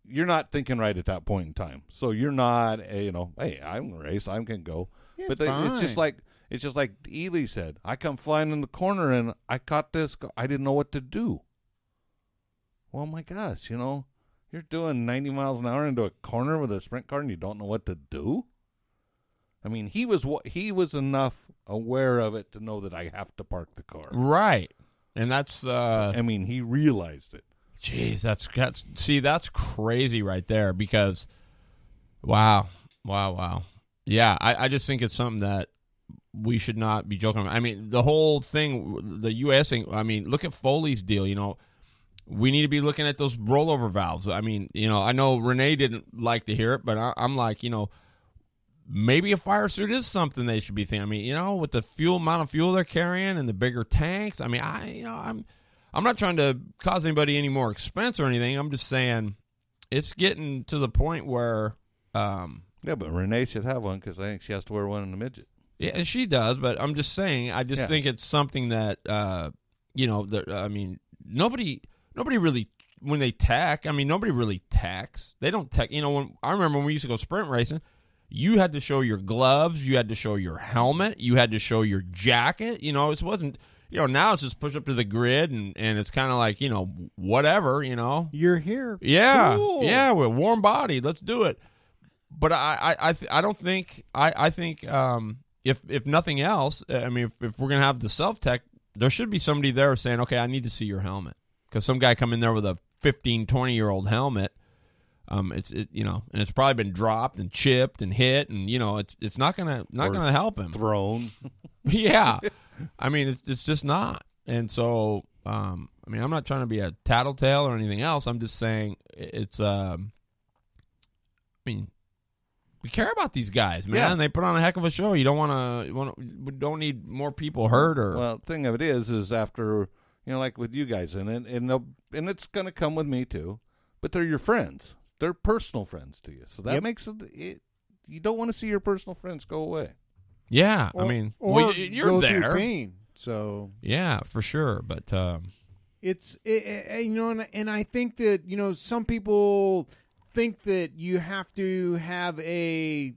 not thinking right at that point in time. So you're not, hey, I'm gonna race, I can go. Yeah, but it's just like Ely said. I come flying in the corner and I caught this. I didn't know what to do. Well, my gosh, you're doing 90 miles an hour into a corner with a sprint car and you don't know what to do. I mean, he was enough aware of it to know that I have to park the car. right. And that's I mean, he realized it. Jeez, that's crazy right there because, wow. Yeah, I just think it's something that we should not be joking about. I mean, the whole thing, the U.S. thing, I mean, look at Foley's deal, We need to be looking at those rollover valves. I mean, I know Renee didn't like to hear it, but I'm like, maybe a fire suit is something they should be thinking. I mean, with the amount of fuel they're carrying and the bigger tanks, I mean, I'm not trying to cause anybody any more expense or anything. I'm just saying it's getting to the point where. Yeah, but Renee should have one because I think she has to wear one in the midget. Yeah, she does, but I'm just saying. I just think it's something that I mean, nobody really when they tack. I mean, nobody really tacks. They don't tack. When I remember when we used to go sprint racing, you had to show your gloves, you had to show your helmet, you had to show your jacket. It wasn't. Now it's just push up to the grid and it's kind of like, whatever, You're here. Yeah. Cool. Yeah, we're warm body. Let's do it. But I don't think I think if nothing else, I mean, if we're going to have the self-tech, there should be somebody there saying, okay, I need to see your helmet. Because some guy come in there with a 15, 20-year-old helmet, and it's probably been dropped and chipped and hit, and it's not gonna help him. Thrown. Yeah, I mean it's just not. And so I mean I'm not trying to be a tattletale or anything else. I'm just saying it's I mean we care about these guys, man. Yeah. They put on a heck of a show. You don't need more people hurt or. Well, the thing of it is after like with you guys and it's gonna come with me too, but they're your friends. They're personal friends to you, so that makes it. You don't want to see your personal friends go away. Yeah, Or, I mean, or you're go there. through pain. So Yeah, for sure. But and I think that some people think that you have to have a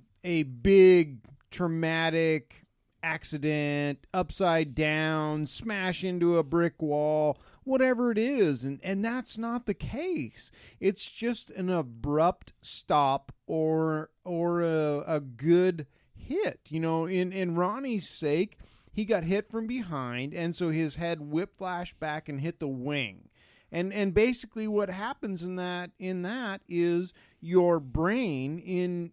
big traumatic accident, upside down, smash into a brick wall, whatever it is, and that's not the case. It's just an abrupt stop or a good hit. In Ronnie's sake, he got hit from behind, and so his head whiplashed back and hit the wing. And basically what happens in that is your brain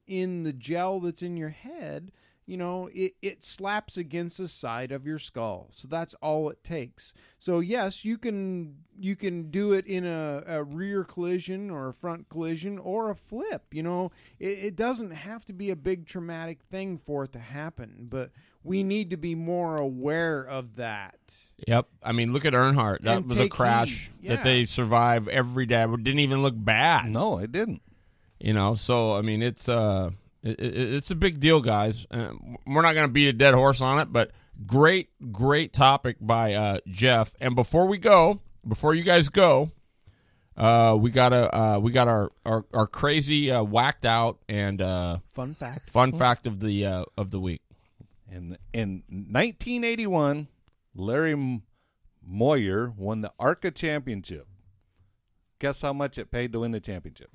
in the gel that's in your head, it slaps against the side of your skull. So that's all it takes. So yes, you can do it in a rear collision or a front collision or a flip. It doesn't have to be a big traumatic thing for it to happen, but we need to be more aware of that. Yep. I mean, look at Earnhardt. That And was a take crash heed. that they survived every day. It didn't even look bad. No, it didn't. So I mean, it's a big deal, guys. We're not going to beat a dead horse on it, but great topic by Jeff. And before you guys go, We got our crazy whacked out and Fun fact. fun fact of the week. In 1981, Larry Moyer won the ARCA championship. Guess how much it paid to win the championship?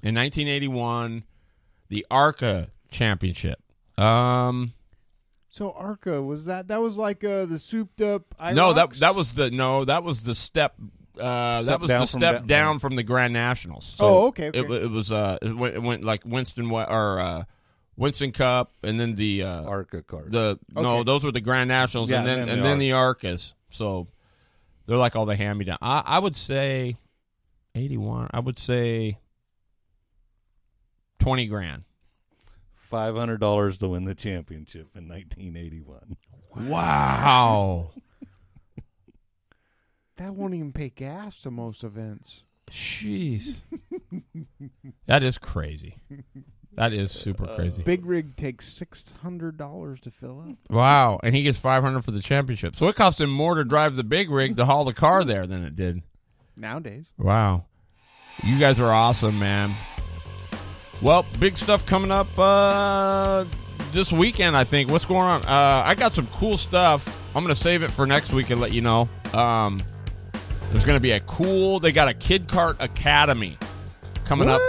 In 1981, the ARCA championship. So ARCA was that was like the souped up IROCs? No, that was the step. That was down the from step Be- down from the Grand Nationals. So Oh, okay. it went like Winston Cup, and then the ARCA card. no, those were the Grand Nationals, Yeah, and and then the the ARCAs. So they're like all the hand me down. I would say 81. I would say 20 grand. $500 to win the championship in 1981. Wow. That won't even pay gas to most events. Jeez. That is crazy. That is super crazy. Big rig takes $600 to fill up. Wow, and he gets $500 for the championship. So it cost him more to drive the big rig to haul the car there than it did. Nowadays. Wow. You guys are awesome, man. Well, big stuff coming up this weekend, I think. What's going on? I got some cool stuff. I'm going to save it for next week and let you know. There's going to be they got a Kid Kart Academy coming up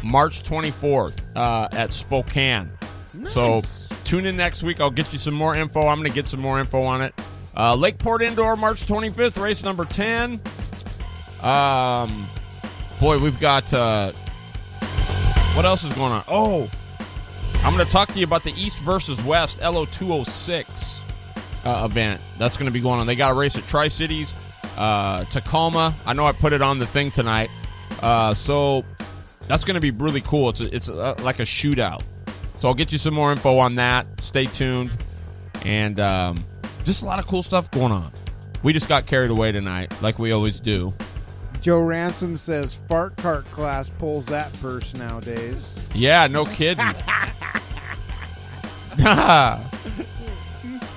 March 24th at Spokane. Nice. So tune in next week. I'll get you some more info. I'm going to get some more info on it. Lakeport Indoor, March 25th, race number 10. Boy, we've got... what else is going on? Oh, I'm going to talk to you about the East versus West LO206 event. That's going to be going on. They got a race at Tri-Cities, Tacoma. I know I put it on the thing tonight. So that's going to be really cool. It's like a shootout. So I'll get you some more info on that. Stay tuned. And just a lot of cool stuff going on. We just got carried away tonight, like we always do. Joe Ransom says fart cart class pulls that purse nowadays. Yeah, no kidding.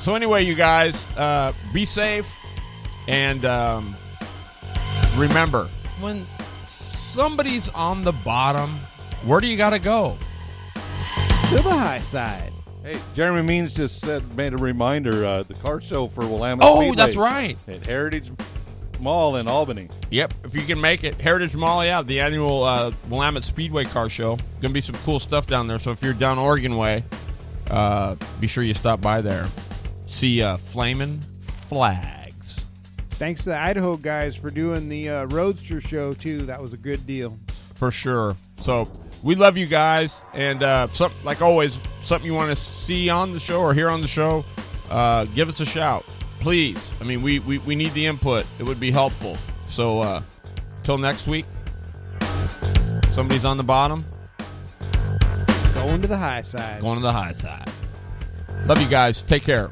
So anyway, you guys, be safe. And remember, when somebody's on the bottom, where do you got to go? To the high side. Hey, Jeremy Means just made a reminder, the car show for Willamette Oh, Speedway that's right. at Heritage Mall in Albany. Yep, if you can make it. Heritage Mall, yeah, the annual Willamette Speedway car show. Going to be some cool stuff down there. So if you're down Oregon way, be sure you stop by there. See Flamin' Flags. Thanks to the Idaho guys for doing the Roadster show, too. That was a good deal. For sure. So we love you guys. And like always, something you want to see on the show or hear on the show, give us a shout. Please. I mean, we need the input. It would be helpful. So, till next week, somebody's on the bottom. Going to the high side. Going to the high side. Love you guys. Take care.